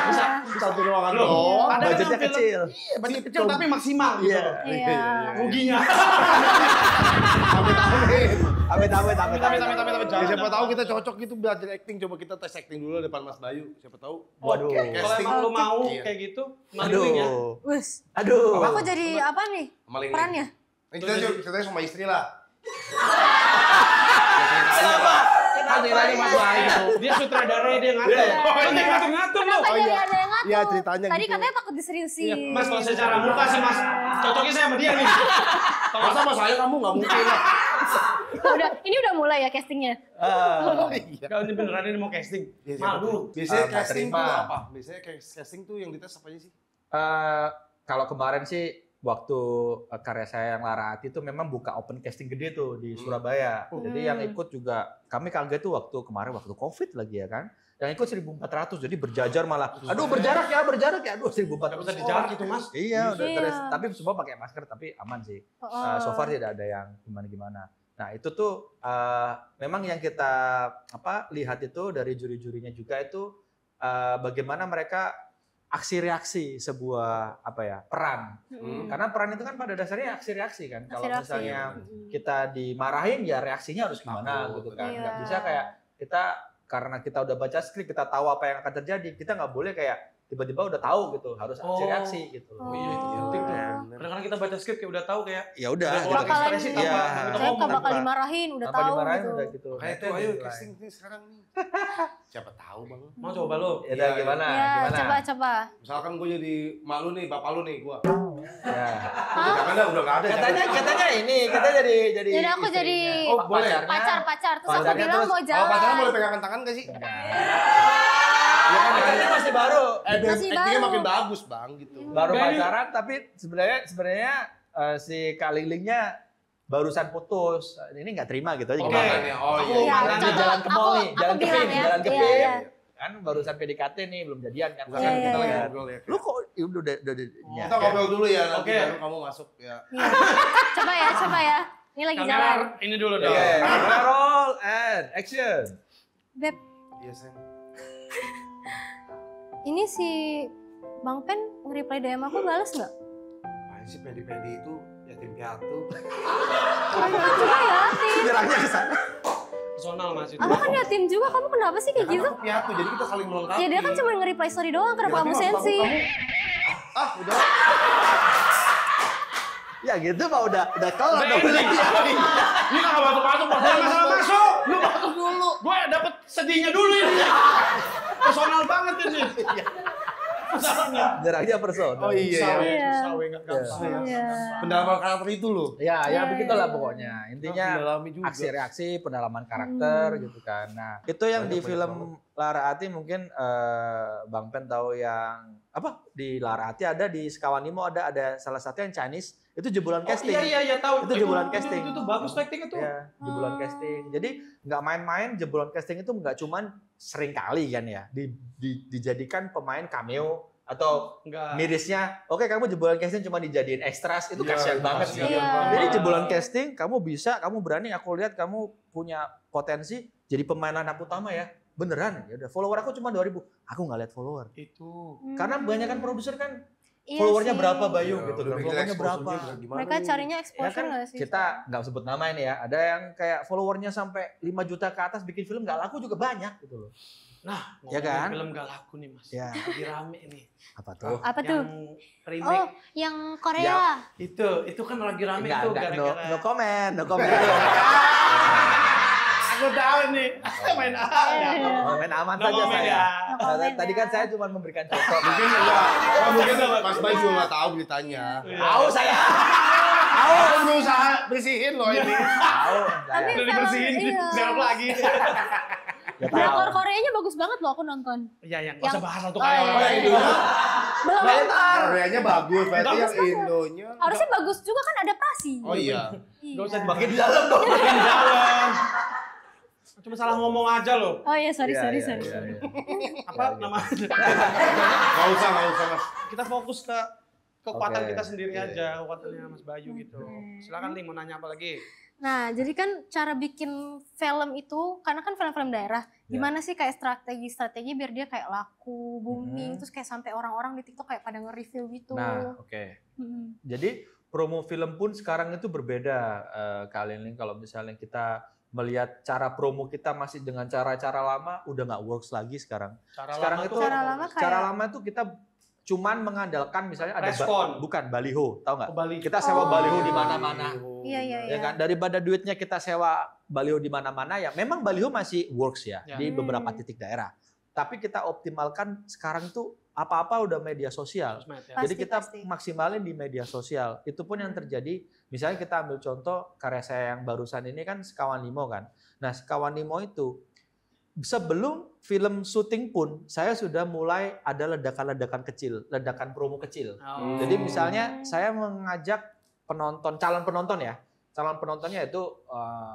Bisa. Satu ruangan Loh, doang. ada Budgetnya kan film- kecil. Budget kecil tapi maksimal gitu. Iya. Iya. Ruginya. Amit-amit. Amit. Ya, siapa tahu kita cocok gitu belajar acting. Coba kita tes acting dulu depan Mas Bayu. Siapa tahu. Waduh. Kalau Casting. emang lu mau Iya. kayak gitu, maling ya. Aduh. Wes. Aduh. Aku jadi apa nih? Maling. Perannya? Kita sama istri lah. Kenapa? Kan ceritanya Mas Bayu. Dia sutradara dia ngatur. Iya. Kan dia ngatur-ngatur loh. Kenapa Oh, jadi iya. ada yang ngatur? Iya, ceritanya Tadi gitu. katanya takut diseriusin. Iya, Mas kalau secara muka sih Mas, cocoknya saya sama dia nih. Kalau Masa sama saya kamu nggak mungkin lah. Ini udah mulai ya castingnya? Iya. kalau ini beneran ini mau casting, Ya, siapa tahu. malu. Biasanya Nggak casting terima. tuh apa? Biasanya casting tuh yang dites apa aja sih? Kalau kemarin sih waktu karya saya yang Lara Hati itu memang buka open casting gede tuh di Surabaya. Jadi yang ikut juga kami kaget tuh waktu Covid lagi ya kan. Yang ikut 1.400 jadi berjajar malah. Aduh berjarak ya. Aduh 1.400. Nggak bisa dijarak itu Mas. Iya, udah Iya. terus. Tapi semua pakai masker tapi aman sih. So far tidak ada yang gimana-gimana. Nah itu tuh memang yang kita lihat itu dari juri-jurinya juga itu bagaimana mereka aksi reaksi sebuah peran. Karena peran itu kan pada dasarnya aksi reaksi kan. Kalau Aksi-reaksi, misalnya ya. kita dimarahin ya reaksinya harus gimana Takut. gitu kan. Iya. Nggak bisa kayak kita karena kita udah baca skrip kita tahu apa yang akan terjadi kita nggak boleh kayak tiba-tiba udah tahu gitu harus aksi Oh. reaksi gitu. Oh. Iya itu penting tuh. Kadang-kadang kita baca skrip kayak udah tahu kayak Ya udah. udah gitu. keluar Bakalan- ekspresi Iya. tanpa kita Saya ngomong. bakal dimarahin, udah Apa tahu dimarahin gitu. udah gitu. Kayak Nah, itu ayo yang casting nih sekarang nih. Siapa tahu Bang. Mau coba lo. Ya udah gimana? Ya, Gimana? coba. Misalkan gue jadi mak lu nih, bapak lu nih gua. Ya. Jangan dah, udah nggak ada. Katanya ini kita jadi Jadi aku istrinya. jadi Oh, boleh. pacar. Terus aku Pacarnya bilang terus- mau Kalau jalan. pacaran boleh pegangan tangan gak sih? Ya kan pacarnya masih baru. Biar Masih actingnya baru. makin bagus Bang gitu. Baru Enggak, ini- pacaran tapi sebenarnya si Kak Linglingnya barusan putus. Ini nggak terima gitu aja. Oke. gimana? Makanya, oh Aku- iya. Iya, Makanya contoh, jalan ke mall nih, aku jalan ke bilang PIM, ya. jalan ke Iya, PIM. iya. Kan barusan PDKT nih, belum jadian kan. Misalkan Iya, kita lagi iya. ngobrol ya. Lu kok ya udah ya. Kita ngobrol dulu ya, nanti Oke. baru kamu masuk ya. Iya. Coba ya. Ini lagi jalan. Kamera ini dulu dong. Oke, roll and action. Beb, Iya, Sen. ini si Bang Pen nge-reply DM aku balas nggak? Apaan sih pedi-pedi itu yatim piatu. Coba ya, Tim. Nyerangnya ke sana. Personal Mas itu. Aku kan yatim juga, kamu kenapa sih kayak Kan gitu? aku piatu, jadi kita saling melengkapi. Ya dia kan cuma nge-reply story doang, kenapa Ya, kamu tapi maksud sensi? Ah, udah. Ya gitu mah udah kelar Udah dong. ini. Ini nggak masuk-masuk, masalah masuk. Lu masuk dulu. Gue dapet sedihnya dulu ini. Personal banget ini. Masalahnya. Nyerangnya personal. Oh iya. Iya. Sawe nggak gampang. Iya. Pendalaman karakter itu loh. Ya Iya, begitulah iya. pokoknya. Intinya Mendalami juga. aksi reaksi, pendalaman karakter gitu kan. Nah, itu yang di Banyak film Lara Hati mungkin Bang Pen tahu yang apa? Di Lara Hati ada, di Sekawan Nemo ada salah satu yang Chinese, itu jebolan casting. Iya tahu. Itu jebolan casting. Itu bagus acting itu. Ya, jebolan casting. Jadi nggak main-main, jebolan casting itu nggak cuman sering kali kan ya, dijadikan pemain cameo atau Enggak. mirisnya, oke kamu jebolan casting cuma dijadiin ekstras, itu Iya, kasihan banget sih. Iya. Jadi jebolan casting, kamu bisa, kamu berani, aku lihat kamu punya potensi jadi pemain anak utama ya. Beneran, ya udah follower aku cuma 2.000. Aku nggak lihat follower. Itu. Karena banyak kan produser kan Iya followernya sih. berapa Bayu Iya, gitu, udah kan mikir followernya exposure-nya berapa. juga gimana Mereka nih? carinya Ya exposure kan nggak sih? kita nggak sebut nama ini ya, ada yang kayak followernya sampai 5 juta ke atas bikin film nggak laku juga banyak gitu loh. Nah, Ya ngomongin kan? film gak laku nih Mas. Ya. Lagi rame nih. Apa tuh? Apa tuh? Yang remake Oh, yang Korea. itu kan lagi rame Enggak, tuh enggak, gara-gara. no comment, no comment. Aku tahu nih. Main apa? Main aman No saja comment saya. ya. No comment Tadi ya. kan saya cuma memberikan contoh. Mungkin enggak. Mungkin Mas Bay juga nggak tahu beritanya. Iya. Tahu saya. Tahu kan berusaha bersihin loh ini. Tahu. Tapi saya. Udah dibersihin, Iya. serap lagi. Ya Drakor tahu. Koreanya bagus banget loh, aku nonton. Iya, yang Yang- usah bahas satu Oh, kayak iya, orang iya, lain iya. dulu. Koreanya bagus, berarti yang Indonya. Harusnya bagus juga kan adaptasi. Oh iya. Nggak usah Pakai di dalam dong. Makin dalam. Cuma salah ngomong aja loh. Oh iya, sorry. Iya. Apa namanya? Nggak usah Mas. Kita fokus ke kekuatan Oke. kita sendiri aja, kekuatannya Mas Bayu gitu. Silakan Ling mau nanya apa lagi? Nah, jadi kan cara bikin film itu, karena kan film-film daerah, gimana sih kayak strategi biar dia kayak laku, booming, terus kayak sampai orang-orang di TikTok kayak pada nge-review gitu. Nah, oke. Mm. Jadi promo film pun sekarang itu berbeda kalian nih kalau misalnya kita melihat cara promo kita masih dengan cara-cara lama udah nggak works lagi sekarang. Sekarang itu Cara lama kayak- cara lama itu kita cuman mengandalkan misalnya ada Respon. bukan baliho, tahu nggak? Kembali. Kita sewa Oh. baliho di mana-mana. Iya. Ya kan daripada duitnya kita sewa baliho di mana-mana ya memang baliho masih works ya Ya. di beberapa titik daerah. Tapi kita optimalkan sekarang tuh apa-apa udah media sosial. Sosmed, ya. Jadi Pasti, kita pasti. maksimalin di media sosial. Itu pun yang terjadi, misalnya kita ambil contoh karya saya yang barusan ini kan Sekawan Limo kan. Nah Sekawan Limo itu sebelum film syuting pun saya sudah mulai ada ledakan-ledakan kecil, ledakan promo kecil. Oh. Jadi misalnya saya mengajak penonton, calon penontonnya itu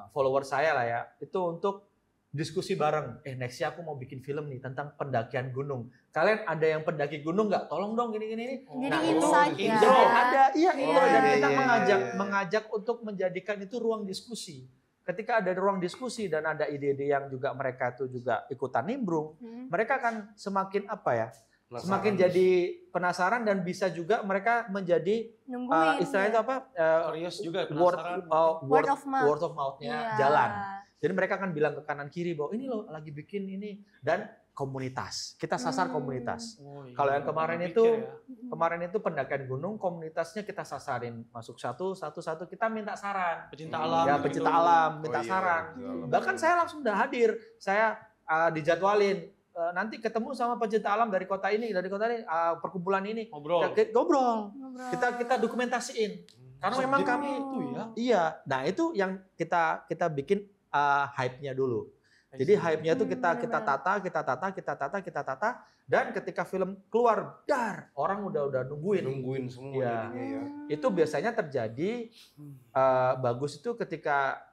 follower saya lah ya, itu untuk diskusi bareng. Nextnya aku mau bikin film nih tentang pendakian gunung. Kalian ada yang pendaki gunung nggak? Tolong dong gini. Jadi Nah, insight itu ya. intro ada, iya Iya. intro dan Iya, kita iya. mengajak untuk menjadikan itu ruang diskusi. Ketika ada ruang diskusi dan ada ide-ide yang juga mereka itu juga ikutan nimbrung, mereka akan semakin apa ya? Semakin jadi penasaran dan bisa juga mereka menjadi Nungguin. istilahnya itu apa? Curious juga, Word penasaran. Word of mouth. word of mouth-nya Iya. jalan. Jadi mereka akan bilang ke kanan kiri bahwa ini loh lagi bikin ini dan komunitas. Kita sasar komunitas. Oh, iya. Kalau yang kemarin Pikir itu ya. Kemarin itu pendakian gunung, komunitasnya kita sasarin masuk satu kita minta saran. Pecinta alam. Ya gitu. pecinta alam, minta Oh, iya, saran. pecinta alam. Bahkan saya langsung udah hadir. Saya dijadwalin nanti ketemu sama pecinta alam dari kota ini, perkumpulan ini. Ngobrol. Ngobrol. Ngobrol. Kita dokumentasiin. Karena memang Sedih kami itu ya. Iya. Nah, itu yang kita bikin hype-nya dulu. Jadi hype-nya itu kita tata dan ketika film keluar orang udah nungguin. Semua Iya. jadinya ya. Itu biasanya terjadi bagus itu ketika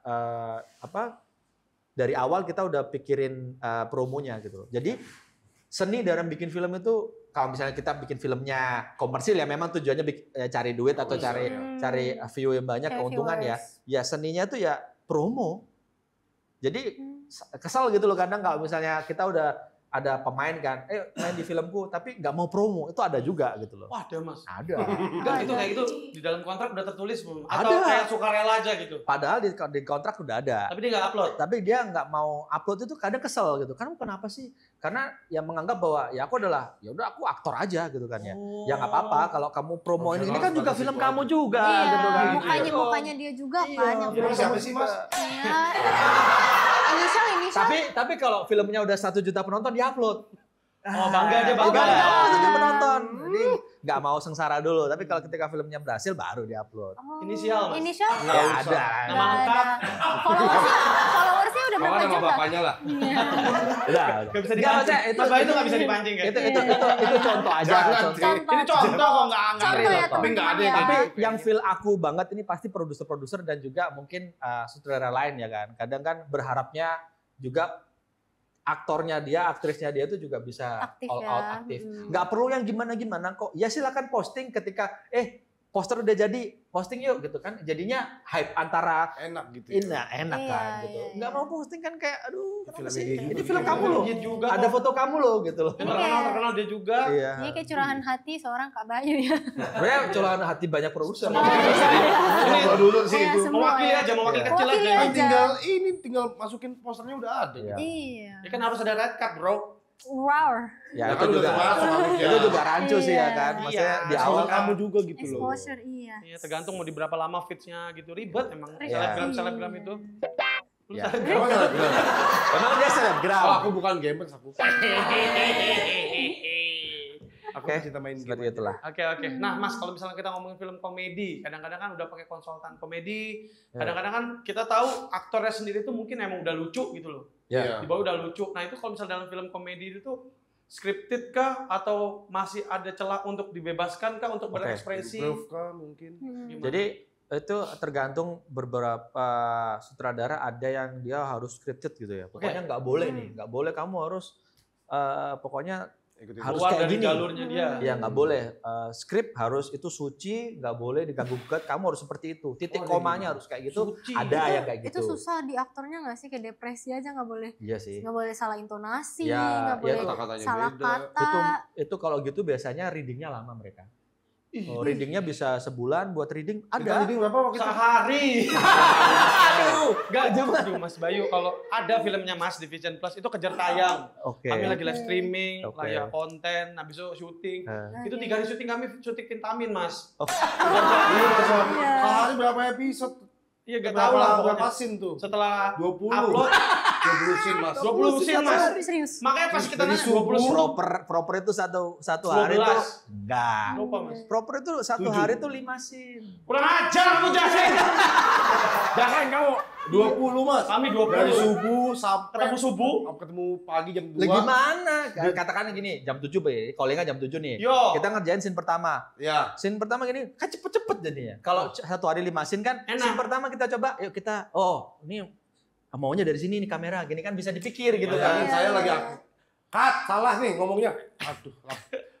dari awal kita udah pikirin promonya gitu. Jadi seni dalam bikin film itu kalau misalnya kita bikin filmnya komersil ya memang tujuannya cari duit atau cari view yang banyak, Kayak keuntungan ya. viewers. Ya seninya tuh ya promo. Jadi kesel gitu loh kadang kalau misalnya kita udah ada pemain kan, main di filmku tapi nggak mau promo, itu ada juga gitu loh. Wah, ada Mas. Ada. Enggak itu kayak gitu di dalam kontrak udah tertulis belum? Ada. Atau kayak sukarela aja gitu. Padahal di kontrak udah ada. Tapi dia nggak upload. Tapi dia nggak mau upload itu kadang kesel gitu. Kamu kenapa sih? Karena yang menganggap bahwa ya aku adalah ya udah aku aktor aja gitu kan ya. Oh. Ya nggak apa-apa kalau kamu promo ini kan juga Profesional film seperti kamu itu juga Iya, gitu kan. mukanya dia juga kan yang Iya, promo. siapa sih, Mas? Iya. Inisial. Tapi kalau filmnya udah 1 juta penonton diupload. Oh, bangga dia, bangga. Bangga jadi penonton. Jadi nggak mau sengsara dulu. Tapi kalau ketika filmnya berhasil baru diupload. Oh, Inisial, Mas. Inisial? Ya ada. Nama lengkap. Followersnya udah Kalau berapa nama juta? bapaknya lah. Udah. Gak bisa Nggak, dipancing. maksudnya Mas Bayu itu nggak bisa dipancing kan? Itu contoh aja. Jangan Contoh. sih. Ini contoh kok nggak Contoh ya Contoh. Tapi nggak ada yang teman-teman Tapi ya. gitu. yang feel aku banget ini pasti produser-produser dan juga mungkin sutradara lain ya kan. Kadang kan berharapnya juga aktornya dia, aktrisnya dia itu juga bisa Aktif all ya. out aktif. Nggak perlu yang gimana-gimana kok. Ya silakan posting ketika poster udah jadi, posting yuk gitu kan. Jadinya hype antara Enak gitu. Ya. enak Iya, kan gitu. iya, Nggak iya. mau posting kan kayak aduh, kenapa Filmnya sih? kayak Ini gitu, film kayak kamu gitu. loh. Dia juga Ada kok. foto kamu loh gitu loh. Yang terkenal dia juga. Iya. Ini kayak curahan hati seorang Kak Bayu ya. Sebenarnya curahan hati banyak produser. Semua dulu sih Iya, itu. semua. Mewakili aja, mewakili Iya. kecil aja. Mewakili Kan aja. tinggal masukin posternya udah ada. Iya. Iya. Ya kan harus ada red card, bro. Wow. Ya, Ya itu kan juga udah termasuk harusnya. itu juga rancu sih ya Iya. kan. Maksudnya Iya. di awal Soal kamu juga gitu loh. Exposure iya. Iya, tergantung mau di berapa lama fitsnya gitu. Ribet emang Iya. selebgram itu. Lu Iya. selebgram. Emang nggak bilang? emang dia selebgram. Oh, aku bukan gamer, aku. Aku Oke, cinta main seperti game. itulah. Oke. Nah Mas, kalau misalnya kita ngomongin film komedi, kadang-kadang kan udah pakai konsultan komedi, Ya. kadang-kadang kan kita tahu aktornya sendiri tuh mungkin emang udah lucu gitu loh. Iya. Di bawah udah lucu. Nah itu kalau misalnya dalam film komedi itu tuh scripted kah atau masih ada celah untuk dibebaskan kah untuk Oke. berekspresi? Improve kah mungkin? Hmm. Jadi itu tergantung beberapa sutradara, ada yang dia harus scripted gitu ya. Pokoknya nggak boleh nih, nggak boleh kamu harus pokoknya Ikutin harus Keluar kayak dari gini. jalurnya dia. Ya nggak boleh. Skrip harus itu suci, nggak boleh diganggu gugat. Kamu harus seperti itu. Titik Oh, komanya gitu. harus kayak gitu. Suci. Ada yang kayak gitu. Itu susah di aktornya nggak sih, kayak depresi aja nggak boleh. Iya sih. Nggak boleh salah intonasi, Ya, nggak ya boleh kata-katanya salah beda. kata. Itu kalau gitu biasanya readingnya lama mereka. Oh, readingnya bisa sebulan buat reading Kita ada. jadi berapa waktu itu? Sehari. Aduh. Gak aduh Mas Bayu, kalau ada filmnya Mas di Vision Plus itu kejar tayang. Oke. Kami lagi live streaming, Oke. lagi konten, habis itu syuting. Eh, Itu 3 hari syuting kami syuting Tintamin Mas. Oh. Iya. Sehari berapa episode? Iya gak tahu lah Berapa pokoknya. scene tuh? Setelah 20. upload 20 scene mas. 20 scene Mas. Serius. Makanya pas kita Dari nanya 20 scene. proper itu satu hari 12. tuh enggak. Lupa Mas. Proper itu satu 7. hari tuh 5 scene. Kurang ajar kamu Jasin. Jangan kamu. 20 mas. Kami 20. Dari subuh sampai Ketemu subuh. ketemu pagi jam 2. Lah gimana? Katakan gini, jam 7 Be. Kalau nggak jam 7 nih. Yo. Kita ngerjain scene pertama. Ya. Scene pertama gini, kan cepet-cepet jadinya. Kalau satu hari 5 scene kan, Enak. scene pertama kita coba, yuk kita, oh ini maunya dari sini nih kamera, gini kan bisa dipikir gitu Bayangin kan. saya lagi cut, salah nih ngomongnya. Aduh.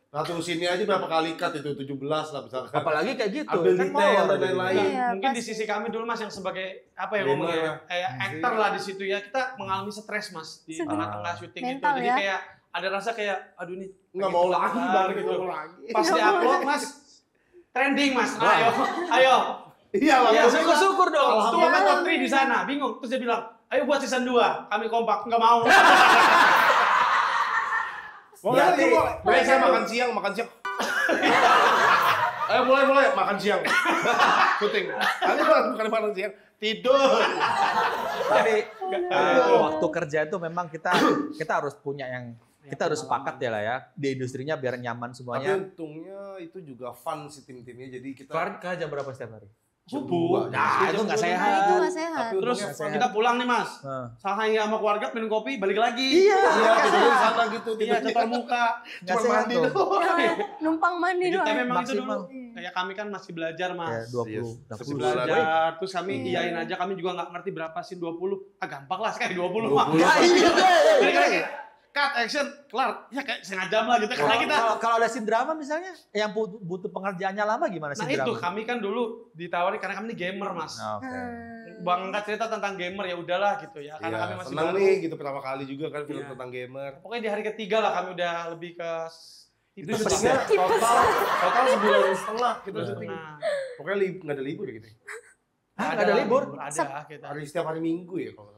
Satu sini aja berapa kali cut itu 17 lah misalkan. Apalagi kayak gitu, Ambil kan detail mau dan jadinya. lain-lain. Iya, Mungkin di pasti. sisi kami dulu Mas yang sebagai apa ya Gamer ngomongnya ya. kayak aktor lah di situ ya, kita mengalami stres Mas di Sedih. tengah-tengah syuting itu. Mental Jadi ya. kayak ada rasa kayak aduh nih Nggak mau lagi balik gitu. gitu lagi. Pas di upload Mas trending Mas. Wah. Ayo. Iya lah. Iya, maksudnya- syukur-syukur dong. Tuh Iya. komen top 3 di sana, bingung. Terus dia bilang, "Ayo buat season 2." Kami kompak, enggak mau. Boleh Berarti- lagi, boleh. Baik, saya makan siang. Ayo mulai makan siang. Syuting. Nanti bukan makan siang, tidur. Tapi waktu kerja itu memang kita harus punya yang kita harus sepakat ya lah ya di industrinya biar nyaman Tapi semuanya. untungnya itu juga fun sih tim-timnya. Jadi kita Kelar ke jam berapa setiap hari? Subuh. Nah, itu nggak Nah, sehat. itu nggak sehat. Tapi Terus untungnya sehat. kita pulang nih Mas. Nah, Salah sama keluarga minum kopi, balik lagi. Iya. Iya, tidur di sana gitu. Iya, cetar muka. nggak Cuma sehat mandi dong. doang. Numpang mandi Jadi doang. tapi memang itu Maksimal. dulu. Kayak kami kan masih belajar Ya, Mas. 20. Yes. Udah Masih full. belajar. Belajar, terus kami Iya. iyain aja, kami juga nggak ngerti berapa sih 20. Ah gampang lah sekali 20 20. mah. Ya, iya. Jadi kayak cut action kelar ya kayak setengah jam lah gitu karena kita. Kalau ada scene drama misalnya yang butuh pengerjaannya lama gimana Nah scene itu drama? kami kan dulu ditawari karena kami ini gamer Mas. Oke. Bang angkat cerita tentang gamer ya udahlah gitu ya karena Iya, kami masih senang baru. nih gitu pertama kali juga kan film Iya. tentang gamer. Pokoknya di hari ketiga lah kami udah lebih ke Itu tipes syutingnya total sebulan setengah kita syuting. Nah, Pokoknya nggak ada libur ya gitu. Hah, nggak ada libur? Ada kita. Setiap hari Minggu ya kalau.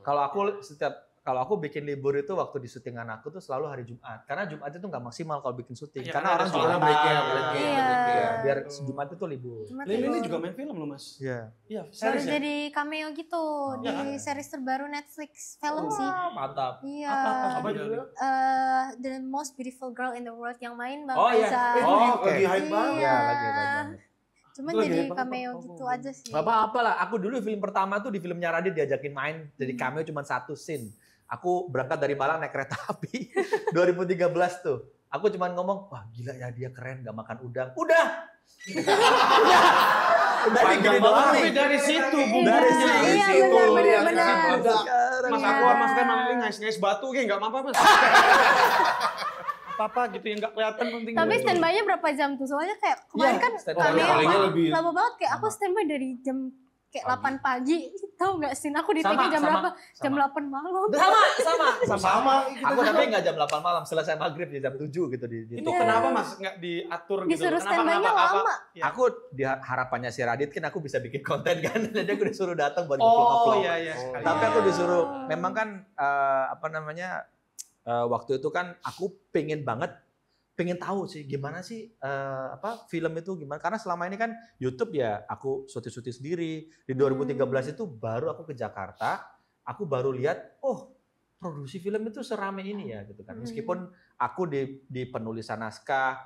Kalau aku bikin libur itu waktu di syutingan aku tuh selalu hari Jumat. Karena Jumat itu nggak maksimal kalau bikin syuting. Iya, karena karena orang ada juga Soalnya break-nya, Iya. ya, biar Jumat itu libur. Ini juga main film loh Mas. Iya. Iya, Baru series ya. jadi cameo gitu Iya, di series terbaru Netflix film sih. Mantap. Iya. Apa judulnya? The Most Beautiful Girl in the World yang main Bang Oh, iya. Reza. Oh, oke. Lagi hype banget. Iya, lagi banget. Cuman Itu lagi jadi hype banget, cameo Bang. gitu aja sih. Gak apa-apa lah. Aku dulu film pertama tuh di filmnya Radit diajakin main. Jadi cameo cuma satu scene. Aku berangkat dari Malang naik kereta api 2013 tuh. Aku cuma ngomong, wah gila ya dia keren gak makan udang. Udah Panjang digini banget doang Tapi nih. dari situ Iya, Dari bumbunya. situ. Iya, Situ benar, lihat benar, kan, benar. ada. Mas Iya. aku sama Mas Rem ngais-ngais batu kayak nggak apa-apa Mas. Apa-apa gitu yang nggak kelihatan penting. Tapi gitu. standby-nya berapa jam tuh? Soalnya kayak kemarin Iya, kan standby cameo palingnya lebih. lama banget kayak aku Lama. standby dari jam kayak 8 pagi. Tahu nggak sih? Aku di Sama, take jam sama, berapa? Jam sama. 8 malam. Sama. Kita Aku juga. tapi nggak jam 8 malam, selesai maghrib di jam 7 gitu di Itu Iya. kenapa Mas nggak diatur gitu? Disuruh Kenapa standby-nya lama. Ya. Aku di harapannya si Radit kan aku bisa bikin konten kan. Jadi aku disuruh datang buat Oh nge-vlog-vlog. iya iya. Oh. sekali. Tapi aku Oh. disuruh, memang kan waktu itu kan aku pengen tahu sih gimana sih film itu gimana, karena selama ini kan YouTube ya aku syuting sendiri. Di 2013 itu baru aku ke Jakarta, aku baru lihat produksi film itu serame ini ya gitu kan. Meskipun aku di penulisan naskah,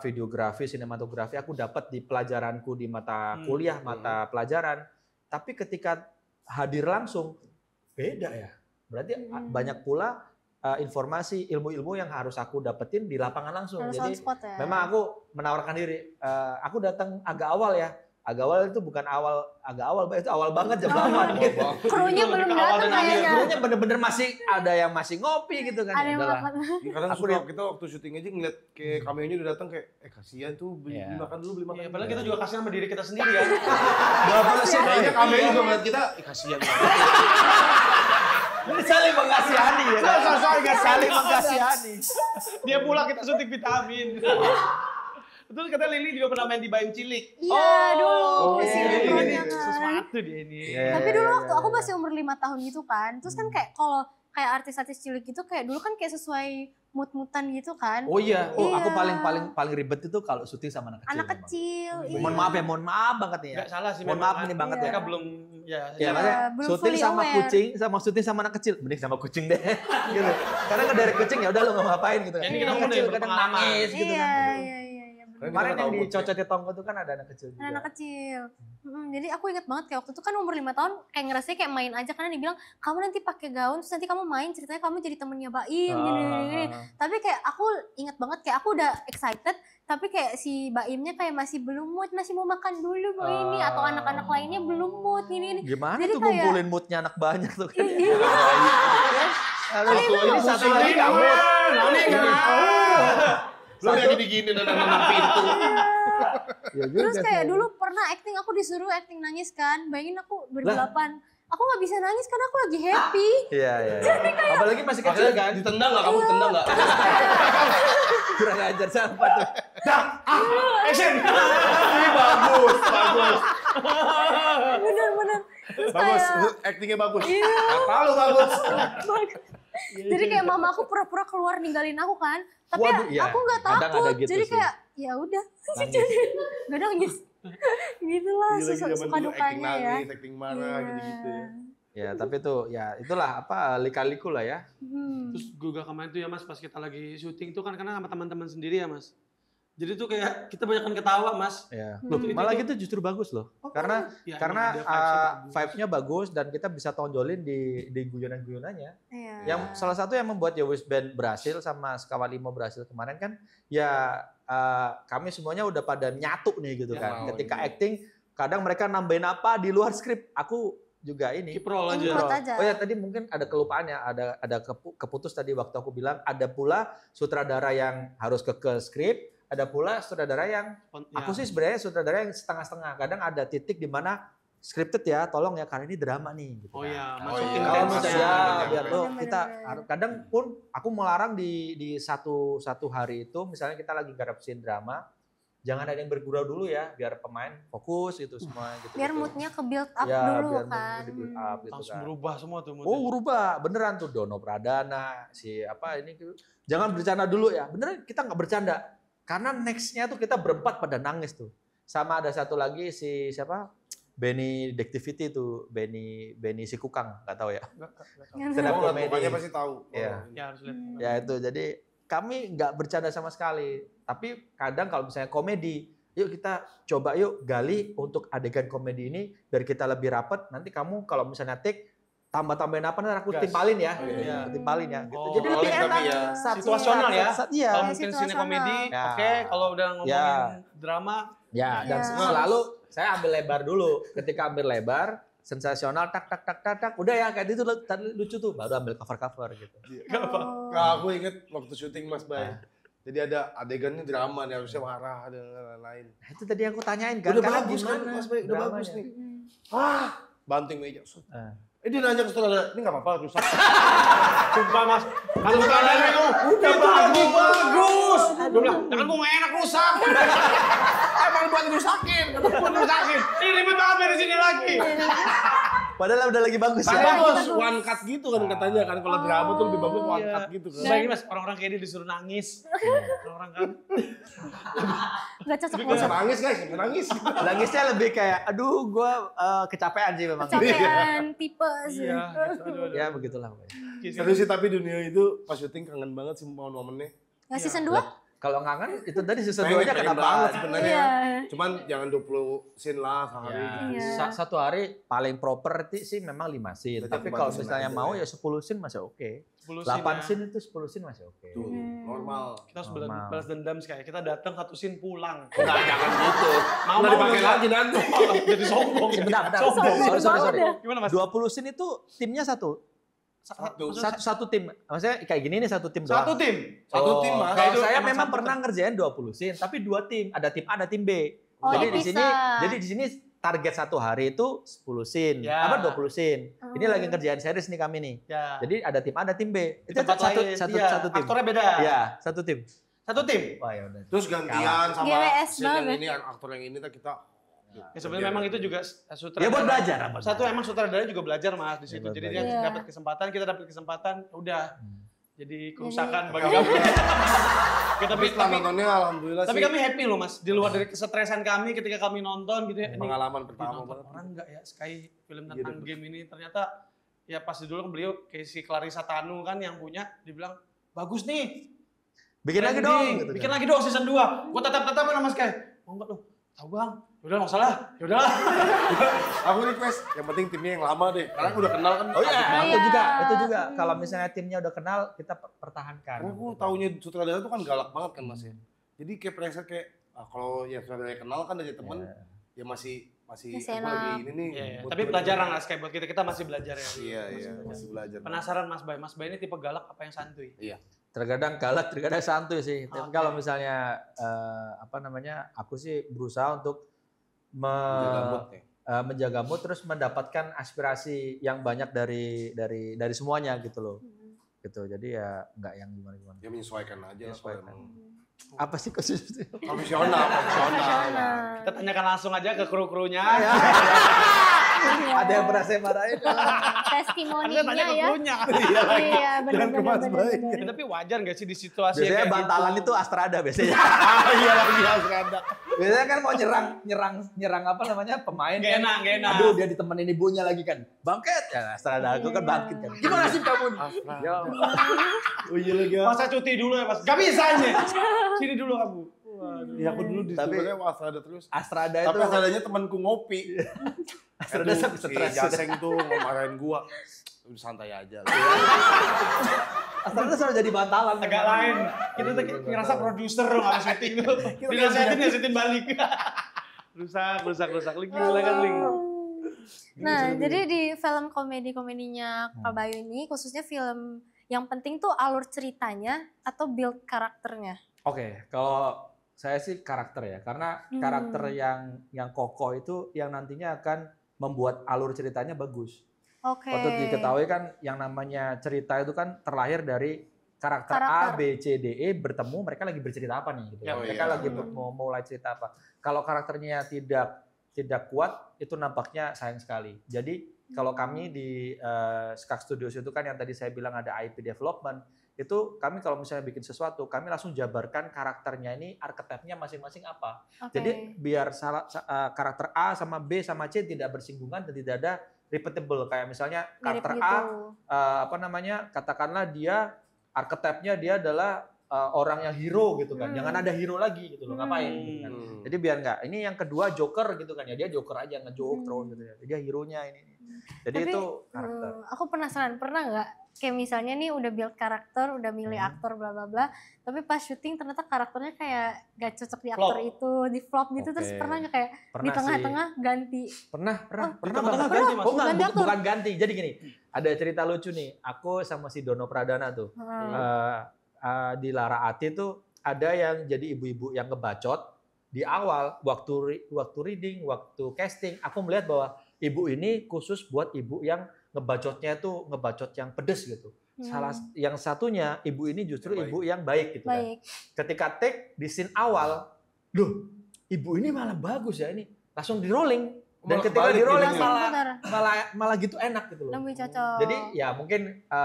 videografi, sinematografi aku dapat di pelajaranku di mata kuliah, mata pelajaran, tapi ketika hadir langsung beda ya. Berarti banyak pula informasi ilmu-ilmu yang harus aku dapetin di lapangan langsung. Harus on Jadi spot ya. memang aku menawarkan diri. Aku datang agak awal ya. Agak awal itu bukan agak awal, itu awal banget jam 8 gitu. Krunya Itu belum lebih ke awal datang dan akhir. kayaknya. Krunya bener-bener masih ada yang masih ngopi gitu kan. Ada Ya yang udahlah. makan. Ya, kadang Aku suka lihat- kita waktu syuting aja ngeliat kayak cameo-nya udah datang kayak kasihan tuh beli Iya. makan dulu beli makan. Ya, padahal kita juga kasihan sama diri kita sendiri ya. Kayaknya cameo juga ngeliat kita kasihan banget. Ini saling mengasihani ya. Saling mengasihani. Dia pulang kita suntik vitamin. Betul kata Lili juga pernah main di Bayam Cilik. Iya dulu. Oh, Masih iya, ingat Ini banget kan. sesuatu dia ini. Iya. Tapi dulu waktu iya, aku iya. masih umur 5 tahun gitu kan. Terus kan kayak kalau kayak artis-artis cilik gitu kayak dulu kan kayak sesuai mood-moodan gitu kan. Oh iya, aku Iya. paling ribet itu kalau syuting sama anak kecil. Anak memang. kecil. iya. Mohon maaf banget nih ya. Enggak salah sih Mohon memang maaf kan. ini banget Mereka ya. belum ya. Ya, Iya, makanya belum syuting fully sama aware. kucing, sama syuting sama anak kecil, mending sama kucing deh, gitu. Karena kan dari kucing ya udah lu nggak mau ngapain gitu. Ini kita Anak ngomong kecil dari kadang pengalaman. nangis gitu Iya, kan. iya, iya. Kan Kemarin kita yang tahu di moodnya. Cocok Tonggo itu kan ada anak kecil juga. Anak kecil. Jadi aku ingat banget kayak waktu itu kan umur 5 tahun kayak ngerasanya kayak main aja karena dibilang kamu nanti pakai gaun terus nanti kamu main ceritanya kamu jadi temennya Baim gini. Tapi kayak aku ingat banget kayak aku udah excited tapi kayak si Baimnya kayak masih belum mood, masih mau makan dulu Bu ini atau anak-anak lainnya belum mood gini. Gimana Jadi tuh kayak- ngumpulin moodnya anak banyak tuh kan? Iya. Aduh, ini satu lagi kamu. Lu yang digini dan pintu. Ya juga Terus kayak sih. dulu pernah acting aku disuruh acting nangis kan. Bayangin aku 2008. Aku nggak bisa nangis karena aku lagi happy. Iya. Apalagi masih kecil Makanya kan? ditendang nggak? Kamu ditendang nggak? Kurang ajar siapa tuh? Action. Ini bagus. Bener-bener. Terus Bagus, kayak actingnya bagus. Iya. Apa lu bagus? Jadi kayak mama aku pura-pura keluar ninggalin aku kan. Tapi Waduh, iya. aku nggak Kadang takut. ada gitu Jadi sih. kayak ya udah. Nangis. Gak nangis. Gitulah Gila, suka zaman dulu acting dukanya ya. nangis, acting marah gitu-gitu ya. Ya, tapi tuh ya itulah apa lika-liku lah ya. Hmm. Terus gue gak kemarin tuh ya Mas pas kita lagi syuting tuh kan karena sama teman-teman sendiri ya Mas. Jadi tuh kayak kita banyakan ketawa Mas. Ya. Hmm. Loh, malah gitu justru bagus loh. Karena Ya, karena emang ada vibes-nya bagus. vibes-nya bagus dan kita bisa tonjolin di guyonan-guyonannya. Iya. Yang salah satu yang membuat Yowis Band berhasil sama Sekawan Limo berhasil kemarin kan ya kami semuanya udah pada nyatu nih gitu Ya, kan. mau Ketika gitu. acting kadang mereka nambahin apa di luar skrip. Aku juga ini. Keep roll aja. Improv aja. Oh ya tadi mungkin ada kelupaan ya, ada keputus tadi waktu aku bilang ada pula sutradara yang harus ke skrip, ada pula sutradara yang Ya. aku sih sebenarnya sutradara yang setengah-setengah. Kadang ada titik di mana scripted ya, tolong ya karena ini drama nih. Gitu Oh kan. iya, Oh masukin iya. Kalau Intens misalnya ya, biar bener-bener. lo Bener-bener. kita kadang pun aku melarang di satu hari itu misalnya kita lagi garap scene drama, jangan ada yang bergurau dulu ya, biar pemain fokus gitu semua gitu. Biar moodnya ke build up ya, dulu biar kan. moodnya di build up gitu Langsung kan. berubah semua tuh moodnya. Oh berubah, beneran tuh Dono Pradana, si apa ini, jangan bercanda dulu ya, beneran kita nggak bercanda, karena nextnya tuh kita berempat pada nangis tuh, sama ada satu lagi si siapa, Benny Dectivity tuh, Benny Sikukang, nggak tahu ya, stand up Oh, comedy, mukanya pasti tahu. Iya. Oh, Ya harus lihat. ya itu, jadi kami nggak bercanda sama sekali, tapi kadang kalau misalnya komedi, yuk kita coba yuk gali untuk adegan komedi ini biar kita lebih rapet. Nanti kamu kalau misalnya take tambah-tambahin apa nanti aku Gas. timpalin ya, Iya. timpalin ya. Gitu. Oh, Jadi lebih tapi enak. ya. Situasional ya? Iya. Kalau Ya, mungkin situasional. sini komedi, Ya. oke. Kalau udah ngomongin Ya. drama, Ya, dan Iya. selalu saya ambil lebar dulu. Ketika ambil lebar, sensasional tak tak tak tak tak, udah ya kayak itu tadi lucu tuh, baru ambil cover gitu. Oh. Nah, aku inget waktu syuting Mas Bay. Jadi ada adegannya drama nih, harusnya marah dan lain-lain. Nah, itu tadi yang aku tanyain kan, Udah karena bagus kan gimana Mas Bay, udah dramanya? bagus nih. Hmm. Ah, banting meja. Ah. Dia nanya ke sutradara, ini nggak apa-apa rusak. sumpah Mas. Kalau sutradara itu Udah bagus. gue bilang, jangan gue nggak enak rusak. Emang buat rusakin. Buat rusakin. Ini ribet banget dari sini lagi. Padahal udah lagi bagus ya. Padahal bos one cut gitu kan katanya kan, kalau drama tuh lebih bagus one Iya. cut gitu kan. Bayangin Mas, orang-orang kayak dia disuruh nangis. Orang-orang kan. Gak cocok Nggak banget. usah nangis guys, nggak nangis. Nangisnya lebih kayak, aduh gue kecapean sih memang. Kecapean, tipes. Iya. Aduh. Ya begitulah pokoknya. Seru sih tapi dunia itu pas syuting kangen banget sih momen-momennya. Ya season 2? Kalau ngangen itu tadi season Pengen 2-nya banget kenapa? sebenarnya. Iya. Cuman jangan 20 scene lah sehari. Iya. Satu hari paling proper sih memang 5 scene. Berarti Tapi aku kalau batasin misalnya aja mau ya. ya 10 scene masih oke. 10 8 scene scene itu 10 scene masih oke. Tuh, normal. Kita harus Normal. balas dendam sekali. Kita datang satu scene pulang. Enggak, jangan gitu. Mau Udah dipakai nggak? lagi nanti. Jadi sombong. Bentar. Sombong Sorry. banget ya. Gimana Mas? 20 scene itu timnya satu. Satu tim. Maksudnya kayak gini nih satu tim doang. Satu tim. Satu tim, Mas. Kalau Itu saya emang memang satu pernah ngerjain 20 scene, tapi 2 tim. Ada tim A, ada tim B. Oh, jadi di dipisah. sini target satu hari itu 10 scene. Ya. Apa 20 scene. Ini Oh. lagi ngerjain series nih kami nih. Ya. Jadi ada tim A, ada tim B. Di Itu tempat satu lain. satu Iya, satu tim. Aktornya beda. Iya, satu tim. Satu tim. Wah, ya udah. Terus gantian sama GWS scene yang banget. ini, aktor yang ini kita. Ya sebenarnya memang itu juga sutradara. Ya buat belajar. Satu emang sutradara juga belajar Mas di situ. buat Jadi belajar. dia Iya. dapat kesempatan, kita dapat kesempatan, udah. Jadi kerusakan Jadi- bagi kami. Tapi setelah nontonnya alhamdulillah Tapi sih kami happy loh Mas, di luar dari kesetresan kami ketika kami nonton gitu ya. Ini pengalaman pertama ditonton banget. orang enggak ya Sky film Iya, tentang game ini ternyata ya pas dulu kan beliau kayak si Clarissa Tanu kan yang punya dibilang bagus nih. Bikin lagi Branding, dong. Gitu bikin kan. lagi dong season 2. Gua tetap-tetapin sama Sky. Oh enggak loh. Tahu Bang. Yaudah enggak usah lah. Yaudahlah. Aku request, yang penting timnya yang lama deh. Karena udah kenal kan. Oh iya, asik banget. itu juga. Iya. Itu juga. Kalau misalnya timnya udah kenal, kita pertahankan. Karena aku taunya sutradara itu kan galak banget kan Mas ya. Jadi kayak preset kayak kalau ya sutradara kenal kan dari temen ya masih Masih aku enak. lagi ini nih. Iya, iya. buat Tapi belajar. pelajaran lah Sky buat kita masih belajar ya. Iya, masih belajar. Penasaran Mas Bay. Mas Bay ini tipe galak apa yang santuy? Terkadang galak, terkadang santuy sih. Tapi Oke. kalau misalnya aku sih berusaha untuk Jaga mood ya. menjaga mood terus mendapatkan aspirasi yang banyak dari semuanya gitu loh. Gitu. Jadi ya nggak yang gimana-gimana. Ya menyesuaikan aja lah kalau Menyesuaikan. emang. Apa sih khusus? Profesional. Kita tanyakan langsung aja ke kru-krunya. Ada yang pernah saya marahin? Testimoninya Anda tanya ke ya. krunya. Iya, Jangan ke Mas Bay. Ya, tapi wajar nggak sih di situasi Biasanya kayak bantalan gitu? itu Astrada biasanya. Iya lagi ada. Biasanya kan mau nyerang apa namanya pemain Nggak kan. enak, nggak enak. Aduh dia ditemenin ibunya lagi kan. Bangket. Ya Astrada aku kan bangkit kan. Gimana sih kamu? Ya, Oh iya lagi. Masa cuti dulu ya Mas? Gak bisa ini. Sini dulu kamu. Iya aku dulu di Tapi- sebenarnya Astrada terus. Astrada Tapi itu Astradanya temanku ngopi. Astrada Itu sampai si stres. Jaseng tuh ngomarahin gua. Udah santai aja. Astrada selalu jadi bantalan. Agak lain. Kita tuh kayak ngerasa produser loh habis syuting tuh. Dinasehatin balik. rusak. Link silakan Link. Nah, jadi di film komedi-komedinya Kak Bayu ini khususnya film yang penting tuh alur ceritanya atau build karakternya. Oke, kalau saya sih karakter ya, karena karakter yang kokoh itu yang nantinya akan membuat alur ceritanya bagus. Oke. Patut diketahui kan yang namanya cerita itu kan terlahir dari karakter A, Karakter. B, C, D, E bertemu, mereka lagi bercerita apa nih gitu. Ya, Mereka iya. lagi mau mulai cerita apa. Kalau karakternya tidak kuat itu nampaknya sayang sekali. Jadi kalau kami di Skak Studios itu kan yang tadi saya bilang ada IP development, itu kami kalau misalnya bikin sesuatu, kami langsung jabarkan karakternya ini archetype-nya masing-masing apa. Oke. Jadi biar karakter A sama B sama C tidak bersinggungan dan tidak ada repeatable. Kayak misalnya Mirip karakter gitu. A katakanlah dia archetype-nya dia adalah orang yang hero gitu kan. Jangan ada hero lagi gitu loh. Ngapain gitu kan. Jadi biar enggak. Ini yang kedua Joker gitu kan ya. Dia Joker aja nge-joke terus gitu ya. Dia hero-nya ini. Jadi Tapi, itu karakter. Aku penasaran, pernah nggak kayak misalnya nih udah build karakter, udah milih aktor bla bla bla, tapi pas syuting ternyata karakternya kayak gak cocok di aktor Flop. itu, di flop gitu, terus Oke. pernah nggak kayak di Pernah sih. tengah-tengah ganti? Pernah tengah-tengah banget. ganti, Mas. Oh enggak, Ganti aktor. bukan ganti. Jadi gini, ada cerita lucu nih. Aku sama si Dono Pradana tuh. Di Lara Ati tuh ada yang jadi ibu-ibu yang ngebacot di awal waktu reading, waktu casting, aku melihat bahwa ibu ini khusus buat ibu yang ngebacotnya tuh ngebacot yang pedes gitu. Salah yang satunya ibu ini justru Yang baik. ibu yang baik gitu kan. Baik. Ketika take di scene awal, loh, ibu ini malah bagus ya ini. Langsung di rolling. Dan Malah ketika kebalik di rolling jadinya. malah gitu enak gitu loh. Lebih cocok. Jadi ya mungkin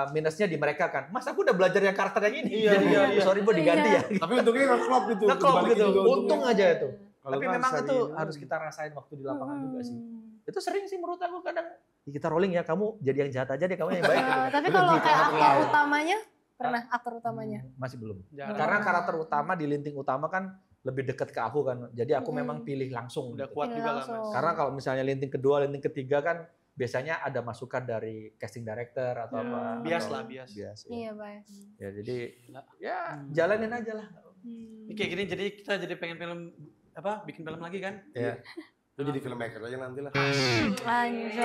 minusnya di mereka kan. Mas aku udah belajar yang karakter yang ini. Iya, Jadi iya. sorry Bu diganti Iya. ya. Tapi untungnya nggak klop gitu. Ngeklop Dibalikin gitu. juga Untung untungnya. aja itu. Kalau Tapi nggak memang seri itu ini. harus kita rasain waktu di lapangan juga sih. Hmm. Itu sering sih menurut aku kadang. "Ih, kita rolling ya, kamu jadi yang jahat aja deh, kamu yang baik. Gitu. Tapi kalau kayak aktor utamanya pernah aktor utamanya? Masih belum. Jarang. Karena karakter utama di linting utama kan lebih dekat ke aku kan. Jadi aku memang pilih langsung. Udah gitu. kuat Pilih juga lah langsung. Mas. Karena kalau misalnya linting kedua, linting ketiga kan biasanya ada masukan dari casting director atau Ya, apa. bias atau- lah, bias. Bias, ya. Iya, Bay. Ya jadi ya jalanin aja lah. Ini kayak gini jadi kita jadi pengen bikin film lagi kan? Ya. Lu jadi filmmaker aja nanti lah. Anjay.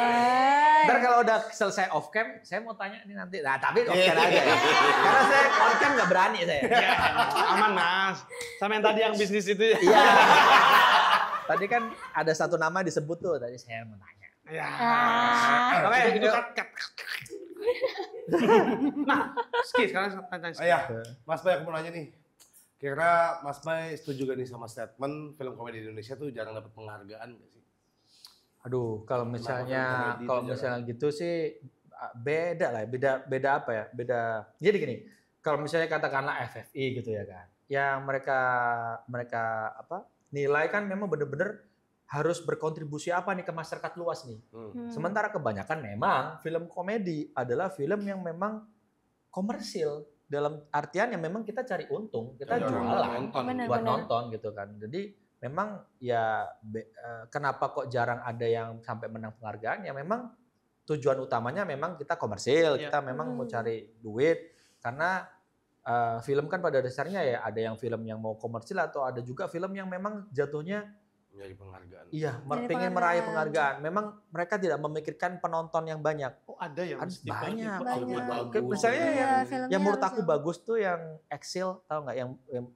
Ntar kalau udah selesai off cam, saya mau tanya ini nanti. Nah tapi off cam aja ya. Karena saya on cam nggak berani saya. Ya, aman Mas. Sama yang tadi yang bisnis itu ya. Iya. Tadi kan ada satu nama disebut tuh. Tadi saya mau tanya. Ya. Ah. Oke, itu cut. Nah, sekarang tanya Ski. Ya, Mas Bay, aku mau nanya nih. Kira Mas Bay setuju gak nih sama statement film komedi di Indonesia tuh jarang dapat penghargaan gak sih? Aduh, kalau misalnya komedi kalau itu misalnya gitu sih beda lah, beda apa ya? Beda. Jadi gini, kalau misalnya katakanlah FFI gitu ya kan, yang mereka apa nilai kan memang bener-bener harus berkontribusi apa nih ke masyarakat luas nih. Sementara kebanyakan memang film komedi adalah film yang memang komersil dalam artian yang memang kita cari untung, kita Ya, jualan nonton. Bener. buat nonton gitu kan. Jadi memang ya kenapa kok jarang ada yang sampai menang penghargaan? Ya memang tujuan utamanya memang kita komersil, Ya. kita memang mau cari duit karena film kan pada dasarnya ya ada yang film yang mau komersil atau ada juga film yang memang jatuhnya Nyari penghargaan. iya Jadi pengen penghargaan. meraih penghargaan. Memang mereka tidak memikirkan penonton yang banyak. Oh, ada ya Mas? Ada banyak. Filmnya Banyak. bagus. Misalnya Iya, filmnya yang menurut harus aku bagus tuh yang Exile, tahu nggak yang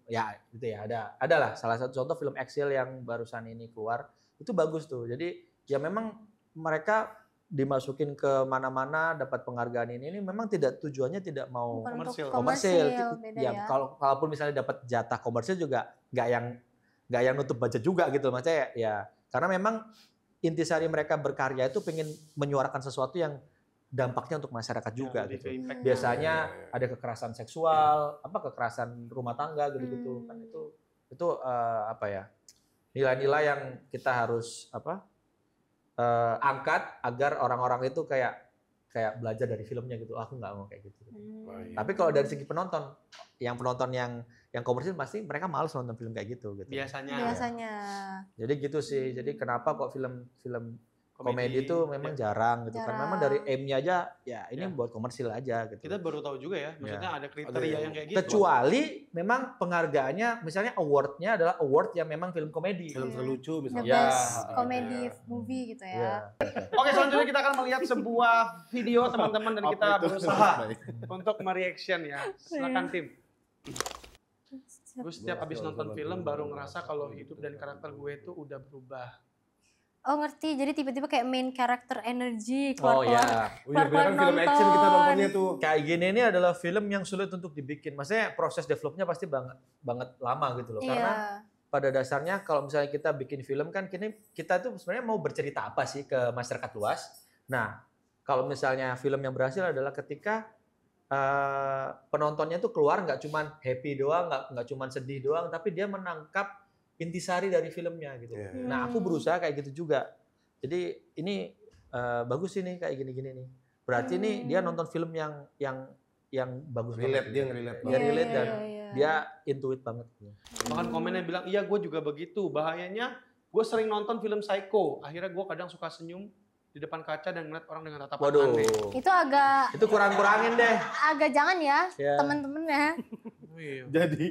ya gitu ya ada lah salah satu contoh film Exile yang barusan ini keluar itu bagus tuh. Jadi ya memang mereka dimasukin ke mana-mana dapat penghargaan ini memang tidak tujuannya tidak mau Bukan untuk Komersil. komersil, beda ya. kalaupun misalnya dapat jatah komersil juga nggak yang nutup budget juga gitu maksudnya ya karena memang intisari mereka berkarya itu pengen menyuarakan sesuatu yang dampaknya untuk masyarakat juga lebih gitu. ke impact. Biasanya ada kekerasan seksual, kekerasan rumah tangga gitu-gitu kan itu apa ya nilai-nilai yang kita harus angkat agar orang-orang itu kayak belajar dari filmnya gitu. Aku nggak mau kayak gitu. Oh, iya. Tapi kalau dari segi penonton yang komersil pasti mereka malas nonton film kayak gitu. Biasanya. Jadi gitu sih. Jadi kenapa kok film komedi itu memang jarang gitu kan. Memang dari aim-nya aja ya ini buat komersil aja gitu. Kita baru tahu juga ya, maksudnya ada kriteria Ada yang kayak gitu. Kecuali memang penghargaannya misalnya award-nya adalah award yang memang film komedi. Film terlucu The misalnya. Ya. best comedy movie gitu Iya. ya. Oke, selanjutnya kita akan melihat sebuah video teman-teman dan kita Apa itu? berusaha untuk mereaction ya. Silakan tim. Gue setiap habis nonton film baru ngerasa kalau hidup dan karakter gue itu udah berubah. Oh ngerti, jadi tiba-tiba kayak main character energy Oh keluar-keluar. ya. Oh iya, bener kan film action kita nontonnya tuh. Kayak gini ini adalah film yang sulit untuk dibikin. Maksudnya proses developnya pasti banget lama gitu loh. Iya. Karena pada dasarnya kalau misalnya kita bikin film kan kita tuh sebenarnya mau bercerita apa sih ke masyarakat luas. Nah, kalau misalnya film yang berhasil adalah ketika penontonnya tuh keluar nggak cuman happy doang, nggak cuman sedih doang, tapi dia menangkap intisari dari filmnya gitu. Iya. Nah, aku berusaha kayak gitu juga. Jadi ini bagus sih nih kayak gini-gini nih. Berarti nih dia nonton film yang bagus Relate, banget. dia nge-relate Dia relate dan iya. dia intuit banget. Bahkan komennya bilang, iya gue juga begitu. Bahayanya gue sering nonton film Psycho. Akhirnya gue kadang suka senyum di depan kaca dan ngeliat orang dengan tatapan Waduh. aneh. Itu kurang-kurangin deh. agak jangan ya, Ya. temen-temen ya. Oh, iya. Jadi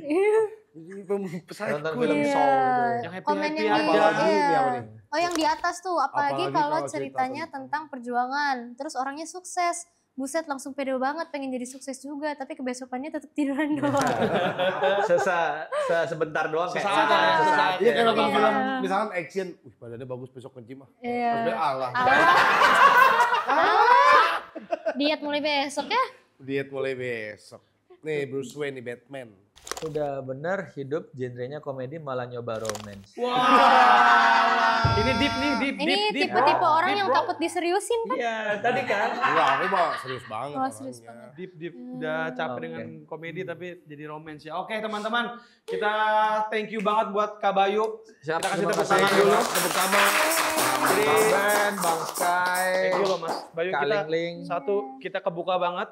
pesan Nonton Iya. film Soul gitu. Yang happy Komen happy yang di- aja. Apalagi iya. ini apa nih? Oh yang di atas tuh, apalagi Apalagi kalau kalau cerita ceritanya tentang perjuangan, terus orangnya sukses. Buset langsung pede banget pengen jadi sukses juga, tapi kebesokannya tetap tiduran doang. Sebentar doang kayak Sesaat, sesaat. sesaat. Iya kayak nonton Iya. film misalkan action, wih badannya bagus besok nge-gym ah. Iya. Terus dia Allah. Diet mulai besok ya? Diet mulai besok. Nih Bruce Wayne nih Batman. Udah bener hidup genrenya komedi malah nyoba romance. Wah. Ini deep nih, deep. Ini deep, tipe-tipe bro. orang Deep, yang bro. takut diseriusin kan? Iya, tadi kan. Enggak, aku mah serius banget. Oh, serius orangnya. banget. Deep. Udah capek Oke. dengan komedi tapi jadi romance ya. Oke teman-teman, kita thank you banget buat Kak Bayu. Siap, Kita kasih terima tepuk kasih. tangan dulu. Tepuk tangan. Bang Ben, Bang Sky, Thank you loh Mas Bayu, Kak kita Ling Ling. satu kita kebuka banget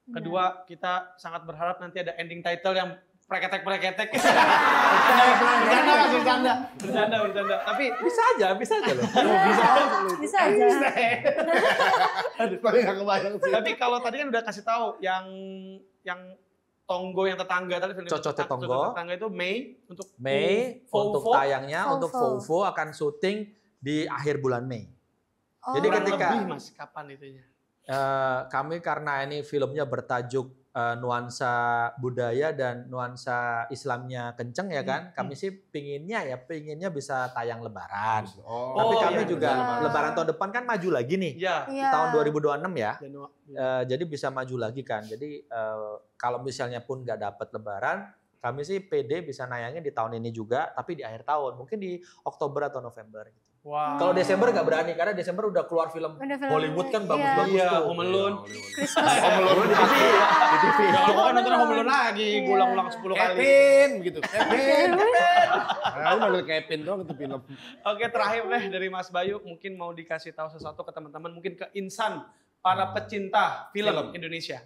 Kedua, kita sangat berharap nanti ada ending title yang preketek-preketek. Bercanda. Tapi Bisa aja loh. Bisa aja. Aduh, tapi nggak kebayang sih. Tapi kalau tadi kan udah kasih tahu yang Tonggo yang tetangga tadi film Cocoknya Tonggo. tetangga itu Mei untuk Mei untuk Vovo. tayangnya, Vovo. untuk Vovo akan syuting di akhir bulan Mei. Jadi Kurang ketika- lebih Mas, kapan itunya? Kami karena ini filmnya bertajuk nuansa budaya dan nuansa Islamnya kenceng ya kan, kami sih pinginnya bisa tayang Lebaran. Oh, Tapi Oh, kami iya, juga benar. Lebaran tahun depan kan maju lagi nih, Iya. Iya. tahun 2026 ya. Januari. Jadi bisa maju lagi kan. Jadi kalau misalnya pun nggak dapat Lebaran, kami sih PD bisa nayangin di tahun ini juga, tapi di akhir tahun, mungkin di Oktober atau November. Gitu. Wow. Kalau Desember nggak berani karena Desember udah keluar film Udah film- Hollywood kan iya. bagus-bagus Iya, tuh. Home Alone. Christmas. Di TV. Di TV. Ya, kalau gua kan nonton Home Alone lagi, Iya. gue ulang-ulang 10 kali. Kevin begitu. Kevin. Aku manggil Kevin doang itu film. Oke, terakhir deh dari Mas Bayu, mungkin mau dikasih tahu sesuatu ke teman-teman, mungkin ke insan para pecinta film Indonesia.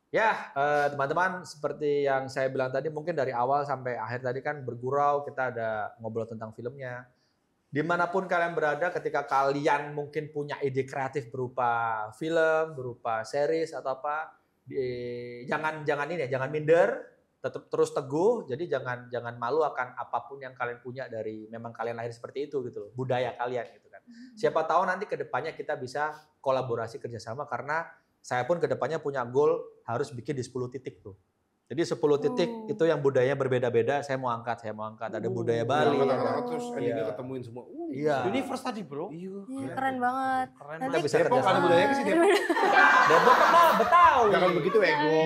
Ya, teman-teman, seperti yang saya bilang tadi, mungkin dari awal sampai akhir tadi kan bergurau, kita ada ngobrol tentang filmnya. Dimanapun kalian berada, ketika kalian mungkin punya ide kreatif berupa film, berupa series atau apa, jangan minder, tetap terus teguh. Jadi jangan malu akan apapun yang kalian punya dari memang kalian lahir seperti itu gitu loh, budaya kalian gitu kan. Siapa tahu nanti kedepannya kita bisa kolaborasi kerjasama karena saya pun kedepannya punya goal harus bikin di 10 titik tuh. Jadi 10 titik itu yang budayanya berbeda-beda, saya mau angkat. Ada budaya Bali. Angkat terus endingnya Iya. ketemuin semua. Iya. Universe tadi, Bro. Iya. Iya, keren banget. Keren Nanti- Kita bisa Depok ada kerjasama. budaya ke sih Depok. Depok kan mah Betawi. Jangan begitu ego.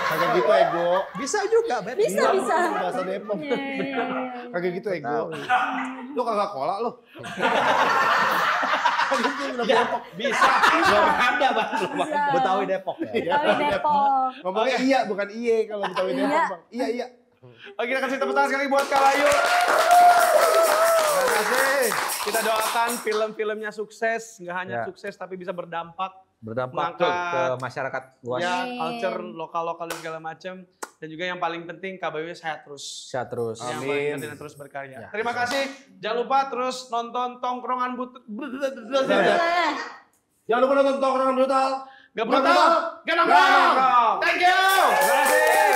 Kagak gitu ego. Bisa juga, Ben. Bisa. Bahasa Depok. Iya, iya, iya. Kagak gitu ego. Lu kagak kolak lu. Ya, bisa. Belum ada, Bang. Bisa. Betawi Depok ya. Betawi Depok. Ngomongnya iya bukan iye kalau Betawi Depok, Iya. Bang. Iya. Oke, kita kasih tepuk tangan sekali buat Kak Bayu. Terima kasih. Kita doakan film-filmnya sukses, nggak hanya Ya. sukses tapi bisa berdampak Berdampak Mengangkat- ke masyarakat luas. ya Amin. culture lokal-lokal dan segala macam. Dan juga yang paling penting Kak Bayu sehat terus. Sehat terus. Yang Amin. paling penting dan terus berkarya. Ya. Terima kasih. Jangan lupa terus nonton Tongkrongan Jangan lupa nonton Tongkrongan Brutal. Gak brutal, gak nongkrong. Thank you. Terima kasih.